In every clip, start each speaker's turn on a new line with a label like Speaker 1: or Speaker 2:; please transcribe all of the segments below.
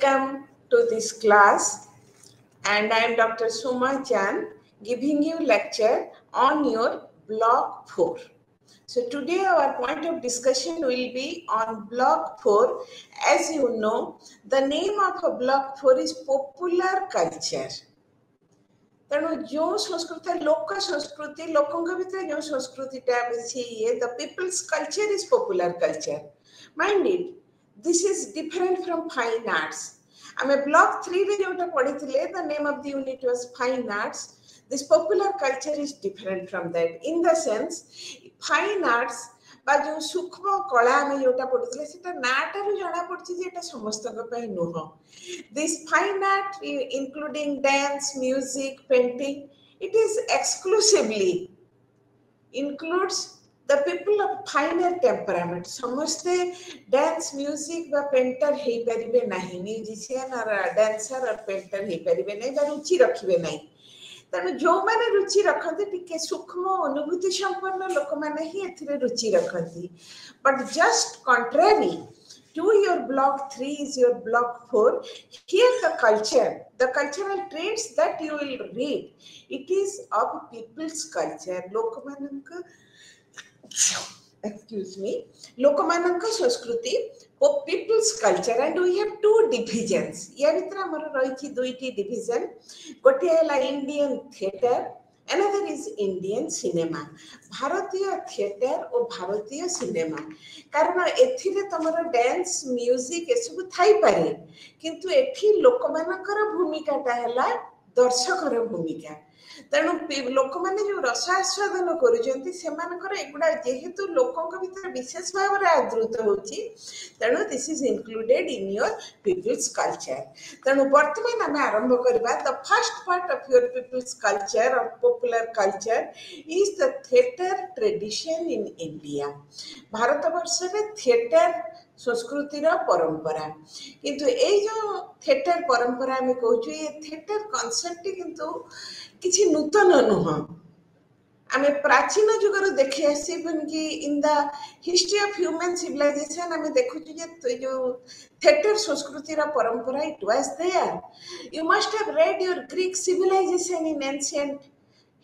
Speaker 1: welcome to this class, and I am Dr. Suma Chan giving you lecture on your block 4. So today our point of discussion will be on block 4. As you know, the name of a block 4 is popular culture. तेणु जो संस्कृति लोक संस्कृति लोकों भितर जो संस्कृति the people's culture is popular culture. Mind it, this is different from fine arts. आमे block 3 रे जोटा पढिथिले, the name of the unit was fine arts. This popular culture is different from that in the sense fine arts बा जो सूक्ष्म कला आमे जोटा पढिथिले सेटा नाटारु जणा पडछि जे एटा समस्तक पई नुह. This fine art including dance, music, painting, it is exclusively includes the people of finer temperament. Samaste dance, music ba painter hei paribe nahi, musician or dancer or painter hei paribe nahi, ba ruchi rakhibe nahi. तेणु जो माने रुचि रखते टिके सूक्ष्म अनुभूति संपन्न लोक माने ही एथिरे रुचि रखती. But just contrary to your block 3 is your block 4. Here the culture, the cultural traits that you will read, it is of people's culture. लोकमानंक, excuse me, लोकमानंक संस्कृति, people's culture, and we have two divisions. या भितर हमर रहिछि दुईटी division. गोटे हला Indian theater, another is Indian cinema. भारतीय theatre और भारतीय सिनेमा. कारण एथिरे तमरो डांस म्यूजिक ए सब थाई पारे, किंतु एथि लोक मानकर भूमिकाटा हला दर्शकर भूमिका. तेणु लोक माने जो रस आस्वादन करूचंती सेमानकर एगुडा जेहेतु लोकंक भितर विशेष भाव रे आदृत होची, तेणु this is included in your people's culture. तेणु वर्तमान आमे आरंभ करबा. The first part of your people's culture or popular culture is the theatre tradition in India. Bharat वर्ष रे थिएटर संस्कृतिर परंपरा, किंतु ए जो थिएटर परंपरा में कहूछु, ये थिएटर कॉन्सेप्ट किंतु किछि नूतन नुह. आमे प्राचीन जुगर देखि आसी कि in the history of human civilisation आमे देखुछु जे जो थिएटर संस्कृतिर परंपरा it was there. You must have read your Greek civilisation in ancient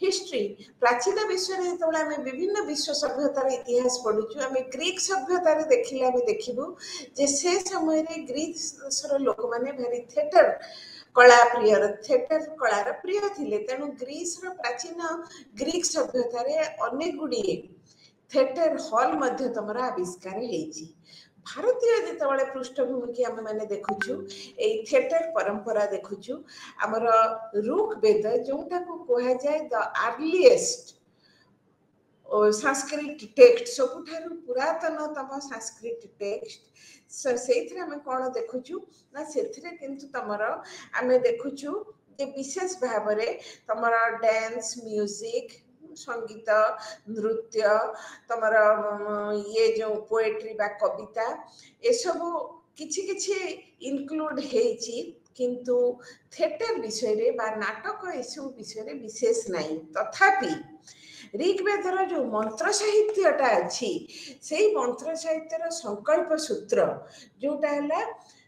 Speaker 1: history. प्राचीन विश्व रे तोला में विभिन्न विश्व सभ्यतार इतिहास पढुछु. आमे ग्रीक सभ्यतार देखिले आमे देखिबु जे से समय रे ग्रीक देशर लोक माने भारी थिएटर कला प्रिय, थिएटर कलार प्रिय थिले. तेणु ग्रीस रो प्राचीन ग्रीक सभ्यतार अनेक गुडी थिएटर हॉल मध्य तमरा आविष्कार हेछि. भारतीय जेतबळे पृष्ठभूमि की आमे माने देखुछु, ए थिएटर परंपरा देखुछु. हमर ऋग वेद जोटा को कहा जाय द अर्लीएस्ट संस्कृत टेक्स्ट, सबुठारु पुरातनतम संस्कृत टेक्स्ट. सेथिरे आमे कोन देखुछु ना, सेथिरे किंतु तमर आमे देखुछु जे विशेष भाव रे तमर डांस, म्यूजिक, संगीत, नृत्य, तमर ये जो पोएट्री बा कविता ए सब किछि किछि इंक्लूड हेछि, किंतु थिएटर विषय रे बा नाटक ए सब विषय रे विशेष नाही. तथापि ऋग्वेदर जो मंत्र साहित्यटा अछि, सेही मंत्र साहित्यर संकल्प सूत्र जोटा हला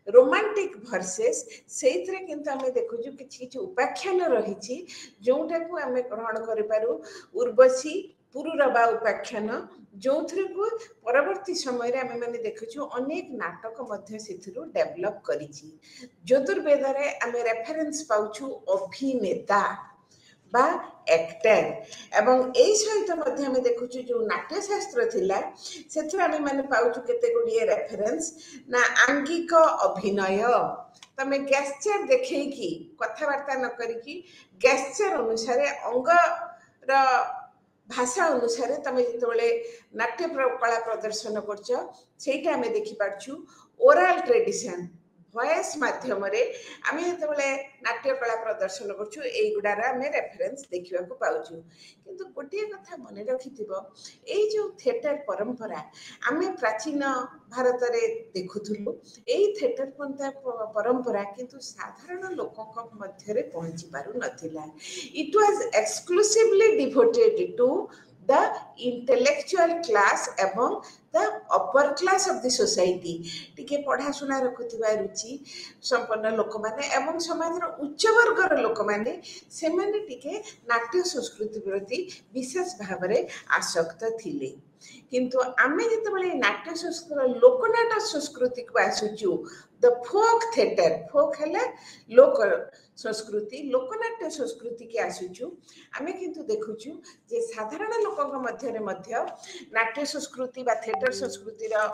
Speaker 1: रोमांटिक वर्सेस, सेइथरे किंतु आमे देखुछु किछि किछि उपाख्यान रहिछि जोटा को आमे ग्रहण करि पारु. उर्वशी पुरुरबा उपाख्यान जोथरे को परवर्ती समय रे आमे माने देखुछु अनेक नाटक मध्य सिथुरु डेवलप करिछि. ज्योतिर्वेद रे आमे रेफरेंस पाउछु अभिनेता बा एक्टर, एवं एई सहित मध्य आमे देखुछु जो नाट्य शास्त्र थिला सेथुर आमे माने पाउछु केते गुडिए रेफरेंस ना आंगिक अभिनय. तमे गेस्चर देखै कि कथावार्ता न करी कि गेस्चर अनुसार अंग र भाषा अनुसार तमे जेतबेले नाट्य कला प्रदर्शन करछ सेटा आमे देखि पाछु. ओरल ट्रेडिशन वॉइस माध्यम रे आमे जेतबेले नाट्य कला प्रदर्शन करछु एई गुडार आमे रेफरेंस देखिबा को पाउछु. किंतु गोटे कथा मने रखिथिबो, एई जो थिएटर परंपरा आमे प्राचीन भारत रे देखुथुलु, एई थिएटर परंपरा किंतु साधारण लोकक मध्य रे पहुंची पारु नथिला. It was exclusively devoted to the intellectual class एवं the upper class of the society टिके पढ़ा सुना रखुथिबा रुचि संपन्न लोक माने एवं समाजर उच्च वर्गर लोक माने से माने टिके नाट्य संस्कृति प्रति विशेष भावरे आसक्त थिले किंतु आमे जेतबेले नाट्य संस्कृति लोकनाट्य संस्कृति को आसुचु द फोक थिएटर फोक हला लोक संस्कृति लोकनाट्य संस्कृति के आसुचु आमे किंतु देखुचु जे साधारण लोकक मध्य रे मध्य नाट्य संस्कृति बा थिएटर संस्कृति रा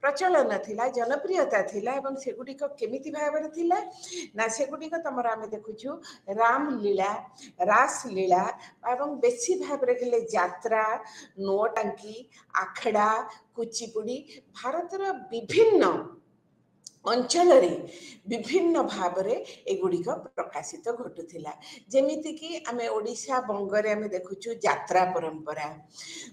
Speaker 1: प्रचलन थिला जनप्रियता थिला एवं सेगुडिक केमिति भाबरे थिला ना सेगुडिक तमरा आमे देखुचु राम लीला रास लीला एवं बेसी भाबरे गेले यात्रा नोटांकी आखड़ा कुचिपुड़ी भारतर विभिन्न अंचल विभिन्न भाव एगुड़िक प्रकाशित घटुला जमीती कि आम ओडिशा बंगरे आम देखुचु यात्रा परंपरा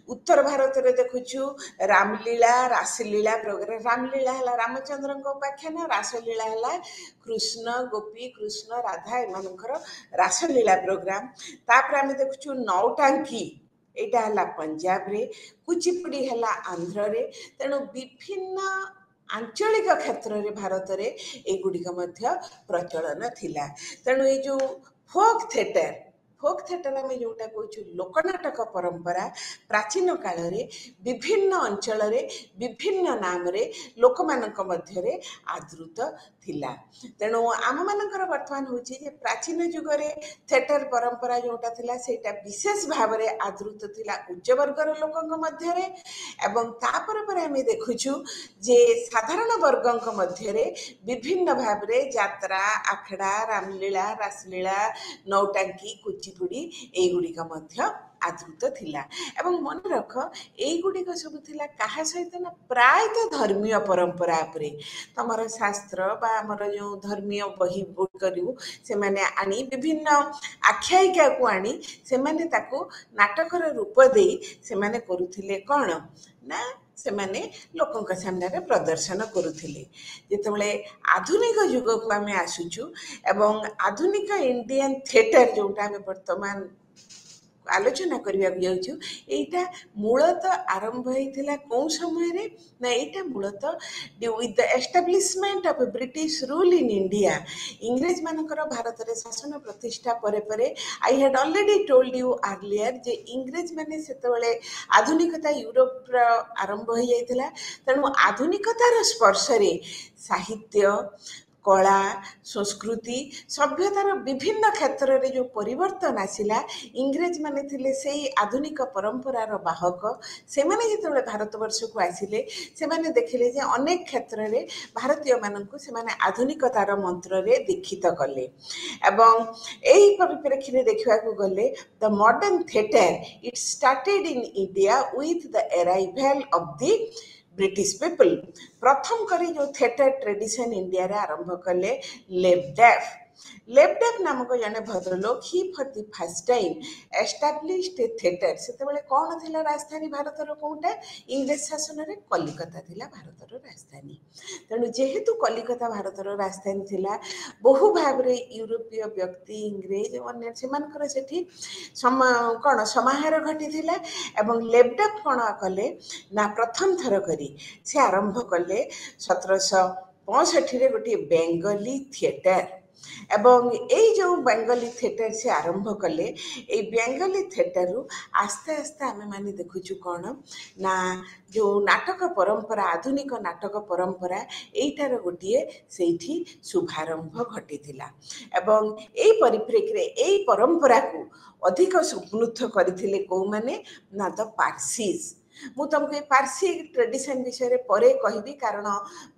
Speaker 1: उत्तर भारत में देखुचु रामलीला रासलीला प्रोग्राम रामलीला है रामचंद्र उपाख्यान रासलीला है कृष्ण गोपी कृष्ण राधा एमानकर रासलीला प्रोग्राम तापर आम देखुचु नौटांकी एटा हला पंजाब रे कुचिपुड़ी हला आंध्र रे तेणु विभिन्न आंचलिक क्षेत्र रे भारत रे एगुड़िक मध्य प्रचलन थिला तेणु ये जो फोक थिएटर आम जोटा कहूँ लोकनाटक परंपरा प्राचीन काल रे विभिन्न अंचल रे विभिन्न नाम रे लोक मानक मध्य रे आदृत थिला तेणु आम मानकर वर्तमान होची जे प्राचीन युग रे थिएटर परंपरा जोटा थिला सेटा विशेष भाव रे आदृत थिला उच्च वर्गर लोकक मध्य रे एवं तापर पर आम देखुछु जे साधारण वर्गक मध्य रे विभिन्न भाव रे यात्रा आखड़ा रामलीला रासलीला नौटांकी कुचिपुड़ी एगुड़िक मध्य आदृत थिला एवं मन रख एगुड़िक सब थिला कहा सहित ना प्रायतः धर्मीय परंपरा उपरे तमर शास्त्र बा हमर जो धर्मीय बही करू से माने आनी विभिन्न आख्यायिका को आनी से माने ताको नाटकर रूप दे से माने करूथिले कोन ना से माने लोकंक सामने रे प्रदर्शन करूथिले जेतबेले आधुनिक युग को आमे आसुचु एवं आधुनिक इंडियन थिएटर जोटा आमे वर्तमान आलोचना करबा जाउछु एटा मूलतः आरंभ होइथिला कोन समय रे ना एटा मूलतः with the establishment of British rule in India इंग्रेज मानकर भारत रे शासन प्रतिष्ठा परे परे I had already told you earlier जे इंग्रेज माने सेतबेले आधुनिकता यूरोप रा आरंभ हो जाइथिला तेणु आधुनिकतार स्पर्श रे साहित्य कला संस्कृति सभ्यतार विभिन्न क्षेत्र रे जो परिवर्तन आसिला इंग्रेज माने थिले सेही आधुनिक परंपरार बाहक से माने जेतबेले भारतवर्ष को आसिले से माने देखिले जे अनेक क्षेत्र रे भारतीय माननकु से माने आधुनिकतार मंत्र रे दीक्षित कले एवं एही परिप्रेक्षी रे देखिबा को गले the modern theatre it started in India with the arrival of the British people प्रथम करी जो थिएटर ट्रेडिशन इंडिया रे आरंभ कले लेबडेफ नामक जने भद्रलोक he for the first time established theatre सेतेबेले कोन थिला राजधानी भारतर कोनटा इंग्लिश शासन रे कलिकता थिला भारतर राजधानी तेणु जेहेतु कलिकता भारतर राजधानी थिला बहु भाव रे यूरोपीय व्यक्ति इंग्रेज अन्य सेमानकर सेठी कोन समाहार घटी थिला एवं लेबडेफ कोन कले ना प्रथम थर करी से आरंभ कले 1765 रे गोटे बेंगली थिएटर एवं यही जो बेंगली थिएटर से आरंभ कले ये बेंगली थिएटर रु आस्ते आस्ते आमे माने देखुछु कौन ना जो नाटक परंपरा आधुनिक नाटक परंपरा एटार गोटे सेठी शुभारंभ घटिथिला एवं एई परिप्रेक्षी रे एई परंपरा को अधिक सुपुनुथ करथिले को माने ना द पार्सीज मु तुमको पारसी ट्रेडिशन विषय रे परे कहबी कारण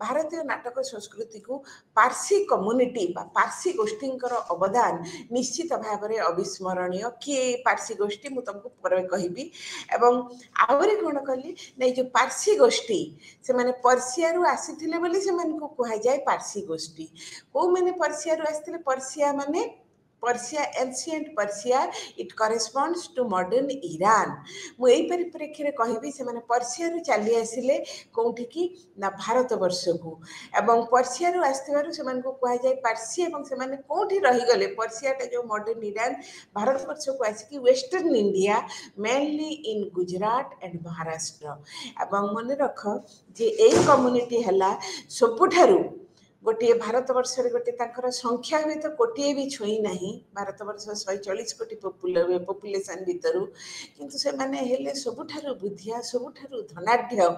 Speaker 1: भारतीय नाटक संस्कृति को पारसी कम्युनिटी बा पारसी गोष्ठींकर अवदान निश्चित भाव में अविस्मरणीय किए पारसी गोष्ठी मु तुमको परे कहबी एवं आवरी कोन कहली नै जो पारसी गोष्ठी से माने पर्सिया रु आसीथिले बोली से माने को कहा जाय पारसी गोष्ठी को माने पर्सिया रु आसीथिले पर्सिया माने Persia ancient Persia it corresponds to modern Iran मु एई परिप्रेक्षी रे कहबी से माने पर्सिया रु चली आसिले कोठी की ना भारत वर्ष को एवं पर्सिया रु आस्तिबारु से मानको कहा जाय पारसी एवं से माने कोठी रही गले पर्सिया टा जो मॉडर्न ईरान भारत वर्ष को आसी western India mainly in Gujarat and Maharashtra एवं मन रख जे एई कम्युनिटी हला सबुठारु गोटे भारत वर्ष गोटे संख्या हुए तो कोटे भी छुई ना भारत वर्ष 140 कोटी पॉपुलेशन भितर किंतु से माने हेले सबुठारु बुद्धिया सबुठारु धनाढ्य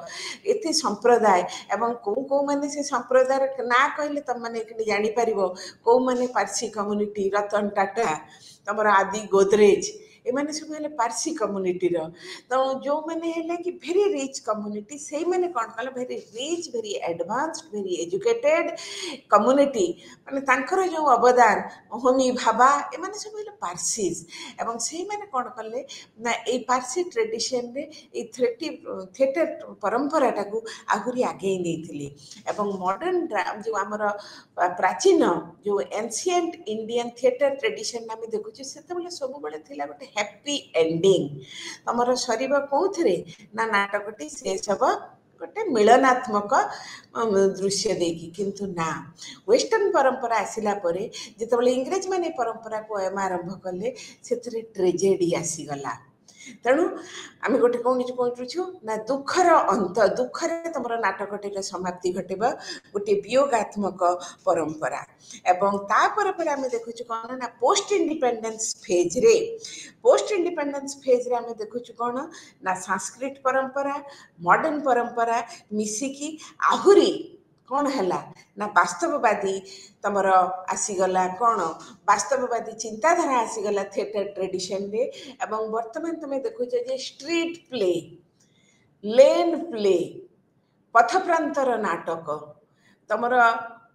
Speaker 1: एति संप्रदाय एवं को माने से संप्रदाय ना कहले तुम माने जानि परिबो को माने पारसी कम्युनिटी रतन टाटा तमर आदि गोदरेज एमाने सब हेले पारसी कम्युनिटी तो जो माने हेले कि भेरी रिच कम्युनिटी से माने कोन कले भेरी रिच भेरी एडवांस्ड भेरी एजुकेटेड कम्युनिटी माने तांकर जो अवदान होमी भाबा एमाने सब हेले पारसीज एवं से माने कोन कले ना ए पारसी ट्रेडिशन रे ए थिएटर परंपरा टाकू आहुरी आगे नेथिली एवं मॉडर्न जो हमर प्राचीन जो एंशिएंट इंडियन थिएटर ट्रेडिशन आम देखु से सब बड़े थिला गोटे हैप्पी एंडिंग तमर शरीर कौन ना नाटकटी से सब गोटे मिलनात्मक दृश्य देखी किंतु ना वेस्टर्न परंपरा आसिला परे जितेबाला इंग्रेज माने परंपरा को आरंभ कले से ट्रेजेडी आसीगला तेणु आम गोटे कौन कहु ना दुखर अंत दुखर तुम नाटकटीर समाप्ति घटवा गोटे वियोगात्मक परंपरा एवं तापर पर आम देखु कौन ना पोस्ट इंडिपेंडेंस फेज रे आम देखु कौन ना संस्कृत परंपरा मॉडर्न परंपरा मिसिकी आहुरी कौन है ना वास्तववादी तमर आसीगला कौन वास्तववादी चिंताधारा आसीगला थिएटर ट्रेडिशन रे एवं वर्तमान तुम देखु स्ट्रीट प्ले लेन प्ले पथप्रांतर नाटक तमर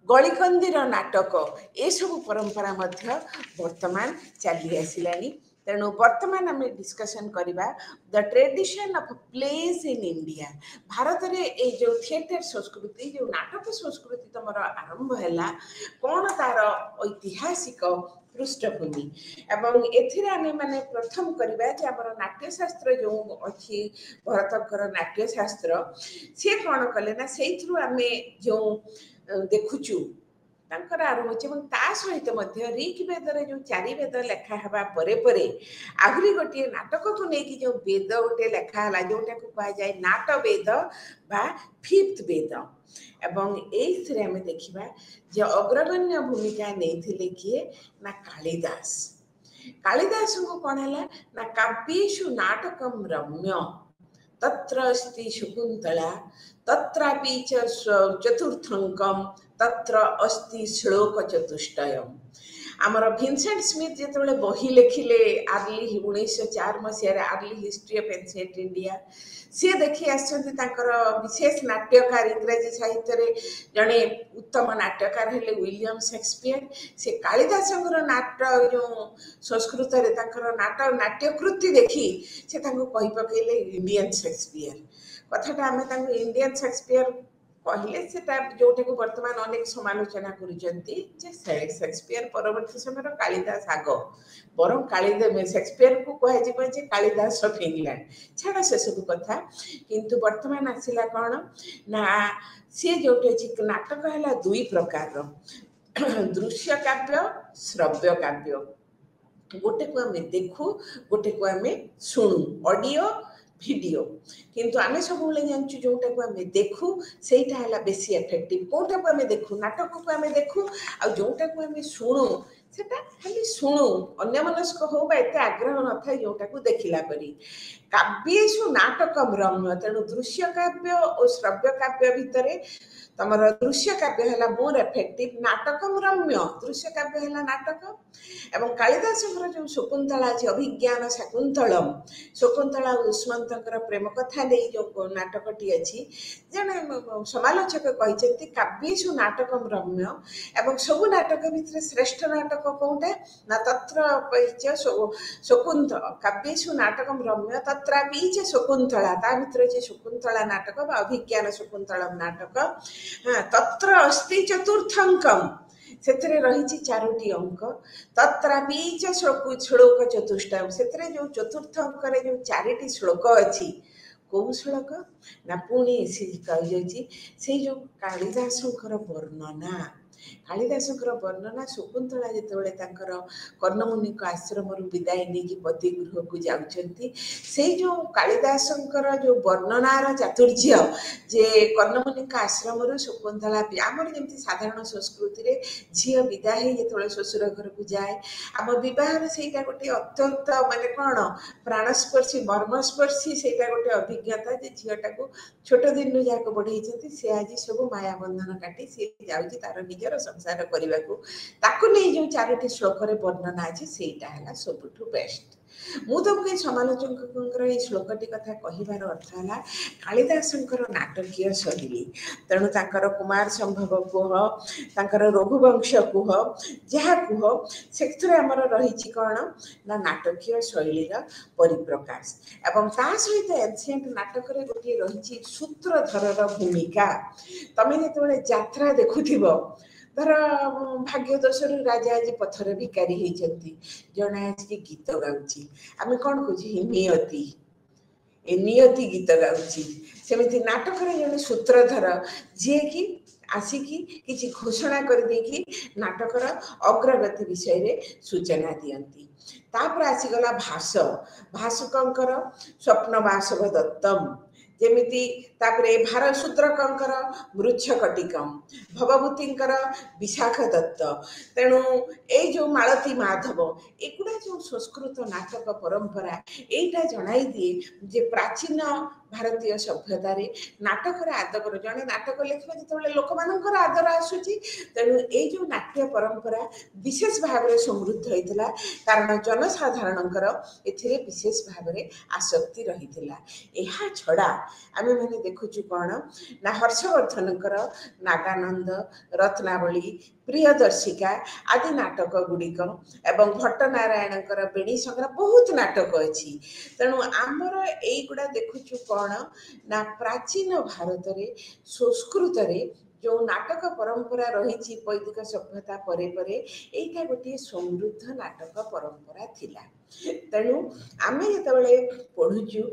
Speaker 1: गलिकंदीर नाटक ये सब परंपरा मध्य वर्तमान चली आसिलानी तेणु वर्तमान आम डिस्कसन करवा the tradition of plays in India Bharat रे ए जो थिएटर संस्कृति जो नाटक संस्कृति तुम आरंभ है कौन तार ऐतिहासिक पृष्ठभूमि एवं एथिरे आमे माने प्रथम करबा जे हमर नाट्यशास्त्र जो अछि भरतकर नाट्यशास्त्र से कौन कले ना सेइथरु आमे जो देखुचु तांकर आरंभ होछि एवं ता सहित मध्य ऋग्वेदर जो चारि वेद लेखा हेबा परे परे आहुरी गोटे नाटक को लेकिन जो वेद गोटे लेखा हला जोटा को कहा जाए नाट वेद बा फिफ्थ वेद एवं एइथरे आमे देखिबा जे अग्रगण्य भूमिका नेथिले किए ना कालिदास को कौन है ना काव्येषु नाटकम रम्य तत्र अस्ति शकुंतला तत्रापि च चतुर्थंकम तत्र अस्ति श्लोक चतुष्टयम आमर भिनसेंट स्मिथ जिते बही लिखिले आर्ली 1904 मसीह early history of ancient India सी देखी आसर विशेष नाट्यकार इंग्राजी साहित्य रे जड़े उत्तम नाट्यकार हेले विलियम शेक्सपियर से कालिदास नाट जो संस्कृत रे नाट नाट्यकृति देखी से कही पकईले इंडियन शेक्सपियर कथाटा आम इंडियन शेक्सपियर कहले सेटा जोटा को वर्तमान अनेक समालोचना करुचंती जे शेक्सपियर परवर्ती समय कालिदास आग बर कालिदास शेक्सपियर को कह जिवो जे कालिदास ऑफ इंग्लैंड छाड़ से सब कथा किंतु वर्तमान आसिला कौन ना सी जोटे नाटक है दुई प्रकार दृश्य काव्य श्रव्य काव्य गोटे को आम देखू गोटे को आम शुणु ऑडियो वीडियो किंतु आमे सब जानचु जोटा को आमे देखू सेटा हला बेसी इफेक्टिव कोटा को आमे देखू नाटक को आमे देखू आ जोटा को आमे सुणु सेटा खाली सुणु अन्य मनस्क हो बा एते आग्रह न थाई जोटा को देखिला परी काव्येषु नाटकम रम्य तेणु दृश्य काव्य और श्रव्य काव्य भितरे तमर दृश्य काव्य है मोर इफेक्टिव नाटकम रम्य दृश्य काव्य है नाटक एवं कालिदास जो शकुंतला अच्छे अभिज्ञान शाकुंतलम शकुंतला दुष्मंत प्रेम कथा नहीं जो नाटकटी अच्छी जड़े समालोचक कहते काव्येषु नाटकम रम्य एवं सबु नाटक भितर श्रेष्ठ नाटक कौटा ना तत्र शकुंत काव्येषु नाटकम रम्य तत्र तत्रापि च शकुन्तला ता भितर जे शकुन्तला नाटक बा अभिज्ञान शकुन्तलम नाटक तत्र अस्ति चतुर्थंकम सेतरे रही चारोटी अंक तत्रापि च श्लोक चतुष्टयम सेतरे जो चतुर्थ अंक रे जो चारिटी श्लोक अछि कौ श्लोक ना पुणी से जो कालिदासंकर वर्णना कालिदासंकर वर्णना शकुन्तला जेतेबेले तांकर कर्णमुनि आश्रम विदाय नहीं पति गृह को जाउछंती से जो कालिदासंकर जो वर्णनार चातुर्य जे कर्णमुनि आश्रम शकुन्तला आमर जमी साधारण संस्कृति रे झील विदाय जेतेबेले शशुर घर को जाए आम बहर से गोटे अत्यंत माने कौन प्राणस्पर्शी मर्मस्पर्शी से गोटे अभिज्ञता जे झीलटा को छोट दिन जाक बढ़ई सी आज सब माया बंधन काटी सी जाऊँगी तार निजर संसार करने को ताकू नहीं जो चारोटी श्लोक वर्णना अच्छे से सबुठू बेस्ट मु तुमको समालोचक श्लोकटी कथा कहबार अर्थ है कालिदासंकर नाटकीय शैली तेणु तांकर कुमार संभव कुह तांकर रघुवंश कुह जहाँ कुह से आमर रही कौन ना नाटकीय शैलीर परिप्रकाश एवं ता सहित एनसिएंट नाटक गोटे रही सूत्रधर भूमिका तमें जो यात्रा देखुव धर भाग्य दोषर राजा आज पथर भिकारी होती जड़े आज गीत गाँची आम कौन कहे नियति नियति गीत गाँची सेमती नाटक जड़े सूत्रधर जी की आसिकी किसी घोषणा कर देकी नाटकर अग्रगति विषय रे सूचना दियंती तापर आसीगला भाष भाषुकंकर स्वप्न वासव दत्तम जेमिति तापरे भारसूत्रकंकर मृच्छकटिकम भवभूतिंकर विशाख दत्त तेणु ए जो मालती माधव एगुड़ा जो संस्कृत नाटक परंपरा एटा जणाई दिए जे प्राचीन भारतीय सभ्यतार नाटक आदर जड़े नाटक लिखा जो लोक मान आदर आसूची तेणु ये जो नाट्य परंपरा विशेष भाव में समृद्ध होता कारण जनसाधारण एथिरे विशेष भाव में आसक्ति रही है छड़ा आम मैंने देखुचु कौन ना हर्षवर्धनकर नागानंद रत्नावली प्रियदर्शिका आदि नाटक गुड़िक एवं भट्टनारायणकर बेणी संग्रह बहुत नाटक अच्छी तेणु आमर यहीगुड़ा देखुचु कौन ना प्राचीन भारत रे संस्कृत रे जो नाटक परंपरा रही वैदिक सभ्यता परे परे एटा गोटे समृद्ध नाटक परंपरा थिला तेणु आमे जेतेबेले पढुचु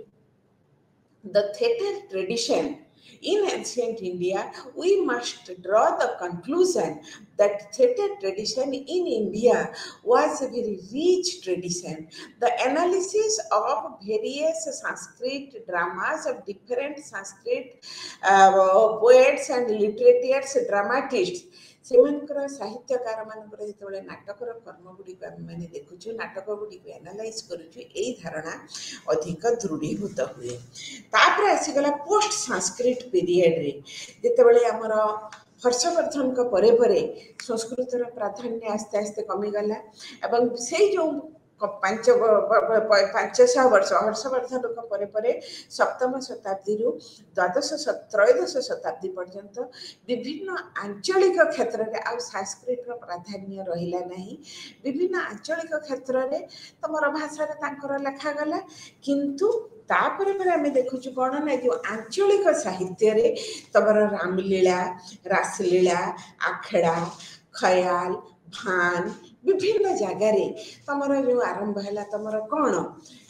Speaker 1: the theatre tradition in ancient India, we must draw the conclusion that theatre tradition in India was a very rich tradition. The analysis of various Sanskrit dramas of different Sanskrit poets and literators, dramatists, सेमानकर साहित्यकार मानकर जेतेबेले नाटकर कर्म गुडी मैंने देखुछु नाटक गुडी analyse करूछु एई धारणा अधिक दृढ़ीभूत हुए तापर आसीगला post Sanskrit period रे जेतेबेले हमर हर्षवर्धन का परे परे संस्कृतर प्राधान्य आस्ते आस्ते कमी गला एवं से जो 500 वर्ष हर्षवर्धन परे परे सप्तम शताब्दी द्वादश त्रयोदश शताब्दी पर्यंत विभिन्न आंचलिक क्षेत्र में आ संस्कृत प्राधान्य रहिला नहीं विभिन्न आंचलिक क्षेत्र में तमर भाषा लेखा गला किंतु तापर पर आम देखुचु कौन ना जो आंचलिक साहित्य रे तमर रामलीला रासलीला आखेड़ा खयाल भान विभिन्न जगार तमर जो आरंभ है तमर कौन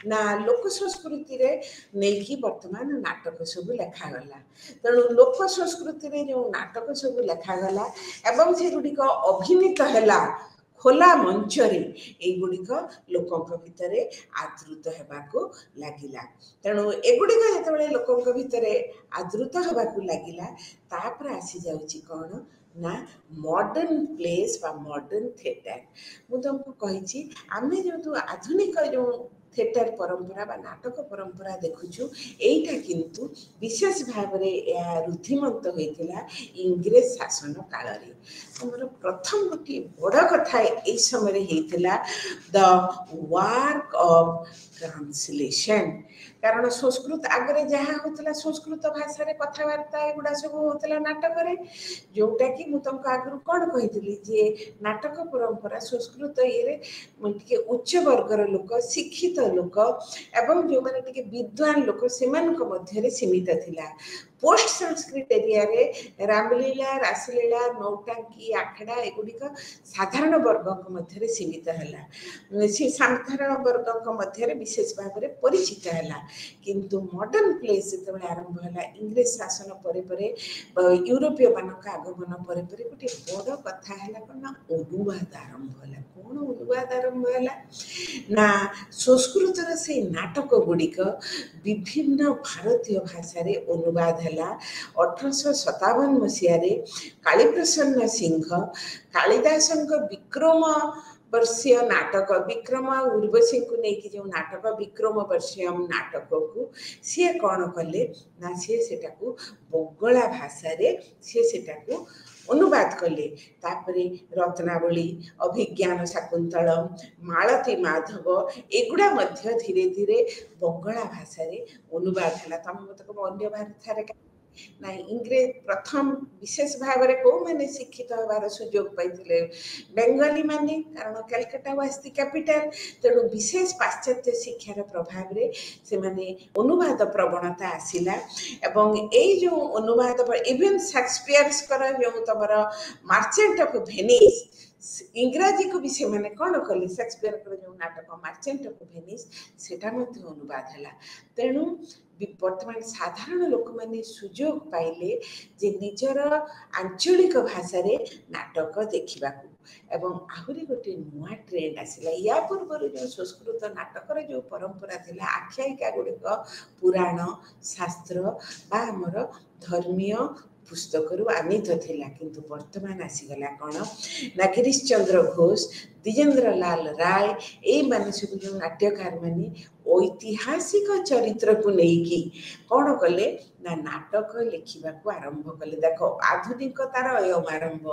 Speaker 1: ना लोक संस्कृति रे नहीं वर्तमान नाटक सब लेखागला तेणु लोक संस्कृति रे जो नाटक सब लेखागला एवं से गुड़िक अभिनीत है खोला मंचरे एगुड़िक लोकों भितर आदृत होगाकू लगिला तेणु एगुड़िक जितेबाला लोकों भितर आदृत होगाकू लगिला तापर आसी जाउची कौन ना मॉडर्न प्लेस बा मॉडर्न थिएटर मु तुमको कही आम जो आधुनिक जो थिएटर परंपरा बा नाटक परंपरा देखुचु एटा किंतु विशेष भाव में रुद्धिमंत होता इंग्रेज शासन काल रे हमर प्रथम गोटे बड़ कथा ए समय होता द वर्क ऑफ ट्रांसलेशन कारण संस्कृत आगे जहाँ होता संस्कृत भाषा रे कथबार्ता एगुड़ा सब होता नाटक जोटा कि तुमको आगु कौन कही जे नाटक परंपरा संस्कृत ये उच्च वर्गर लोक शिक्षित लोक एवं जो मैंने विद्वान लोक से सीमित थिला। पोस्ट संस्कृत एरिया रे रामलीला रासलीला नौटांकी आखड़ा एगुड़िक साधारण वर्ग मध्य सीमित है साधारण वर्ग मध्य विशेष भाव में परिचित है किंतु मॉडर्न प्लेस जो आरंभ है इंग्रेज शासन पर यूरोपीय मान आगमन पर गोटे बड़ कथा है कौन ना अनुवाद आरंभ है कौन अनुवाद आरंभ है ना संस्कृत से नाटक गुड़िक विभिन्न भारतीय भाषा रे अनुवाद है 1857 मसीह कालीप्रसन्न सिंह कालिदास विक्रम वर्षीय नाटक विक्रम उर्वशी को लेकिन जो नाटक विक्रम वर्षीय नाटक को सी कौन कले ना सी से बंगला भाषा रे सी अनुवाद कले तापरे रत्नावली अभिज्ञान शाकुंतलम मालती माधव एगुड़ा मध्य धीरे धीरे बंगला भाषा रे अनुवाद है तुम मतलब अन्य भाषा ना इंग्रेज प्रथम विशेष भाव में कौ मैंने शिक्षित होवार सुजोग पाई बेंगली माने कारण कलकत्ता वाज द कैपिटल तेणु विशेष पाश्चात्य शिक्षार प्रभाव रे से माने अनुवाद प्रवणता आसिला एवं ए जो अनुवाद इवन शेक्सपियर्स कर जो तमर मार्चेंट ऑफ वेनिस इंग्राजी को भी से माने कौन कले शेक्सपियर जो नाटक मार्चेंट ऑफ वेनिस सेटा अनुवाद है तेणु वर्तमान साधारण लोक मैंने सुजोग पाइले जे निजर आंचलिक भाषा रे नाटक देखा एवं आहरी गोटे नुआ ट्रेंड आसला या पूर्व जो संस्कृत नाटक जो परंपरा थिला आख्यायिका गुड़िक पुराण शास्त्र बा आमर धर्मीय पुस्तक आनीत थिला किंतु वर्तमान आसीगला कौन ना गिरीश चंद्र घोष द्विजेंद्र लाल राय ये माने सब जो नाट्यकार माने ऐतिहासिक चरित्र को लेकिन कौन कले ना नाटक लिखा आरंभ कले देख आधुनिकतार अयम आरंभ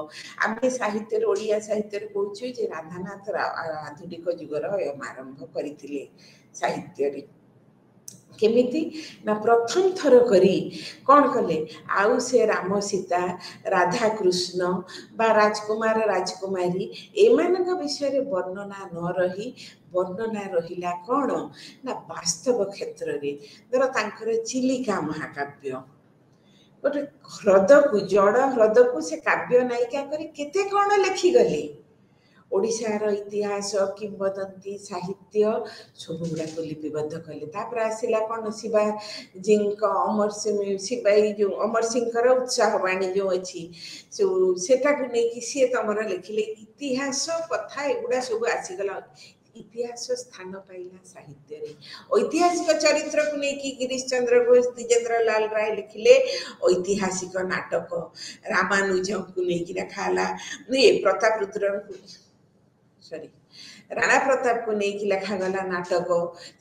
Speaker 1: आम साहित्य ओडिया साहित्य कहूँ जे राधानाथ आधुनिक जुगर अयम आरंभ करते साहित्य केमिति ना प्रथम थर करी कौन कले आउ से राम सीता राधा कृष्ण बा राजकुमार राजकुमारी एमानक विषय वर्णना न रही वर्णना रहिला कौन ना वास्तव क्षेत्र रे धर तांकर चिलिका महाकाव्य गोटे ह्रद को जड़ ह्रद को से काव्य नायिका करी केते कौन लिखि गले ओडिशार इतिहास किंवदंती साहित्य सब गुड़ा को लिपिबद्ध कले आसला कौन शिवाजी अमर सिंह शिवाई जो अमर सिंह उत्साहवाणी जो अच्छी सेटा को लेकिन सी तुम लिखिले इतिहास कथा एगुड़ा सब आसीगला इतिहास स्थान पाइला साहित्य रे ऐतिहासिक चरित्र को लेकिन गिरीश चंद्र घोष द्विजेंद्र लाल राय लिखिले ऐतिहासिक नाटक रामानुज को लेकिन रखाला प्रताप रुद्र सॉरी राणा प्रताप को लेकिन लिखागला नाटक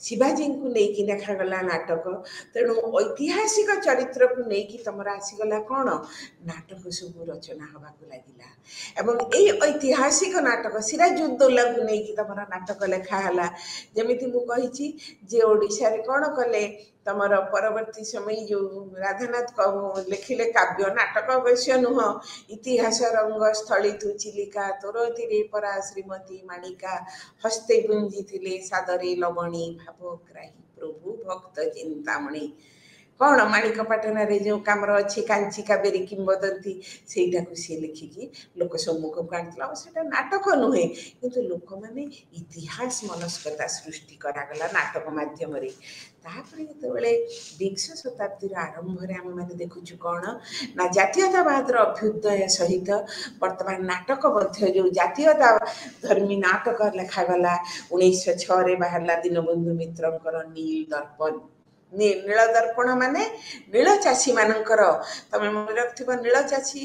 Speaker 1: शिवाजी को लेकिन लिखागला नाटक तेणु ऐतिहासिक चरित्र को लेकिन तुम आसीगला कौन नाटक सब रचना हवा लगिला एवं यही ऐतिहासिक नाटक सिराजुद्दौला को लेकिन तुम नाटक लिखाला जमी मुझे जे ओडिशा रे कौन कले तमर परवर्ती समय जो राधानाथ लिखिले काव्य नाटक अवश्य नुह इतिहास रंग स्थली तु चिलिका तोर तीरे परा श्रीमती माणिका हस्ते गुंजी सादरे लवणी भावग्राही प्रभु भक्त चिंतामणि कौन माणिक पाटन जो कमर अच्छी कांची कावेरी किंवदंती सेटा को सी लिखिकी लोक सम्मुख को आनीला से नाटक नुहे किंतु लोक मैंने इतिहास मनस्कता सृष्टि करागला नाटक मध्यम जो विंश शताब्दी आरंभ में आम मैंने देखुचु कौन ना जातीयतावाद अभ्युदय सहित वर्तमान नाटक मध्य जो जातीयता धर्मी नाटक लिखागला 1906 बाहर दीनबंधु मित्रंकर नील दर्पण नील दर्पण माने नील चाषी मानकर तमें मन रखिथ नील चाषी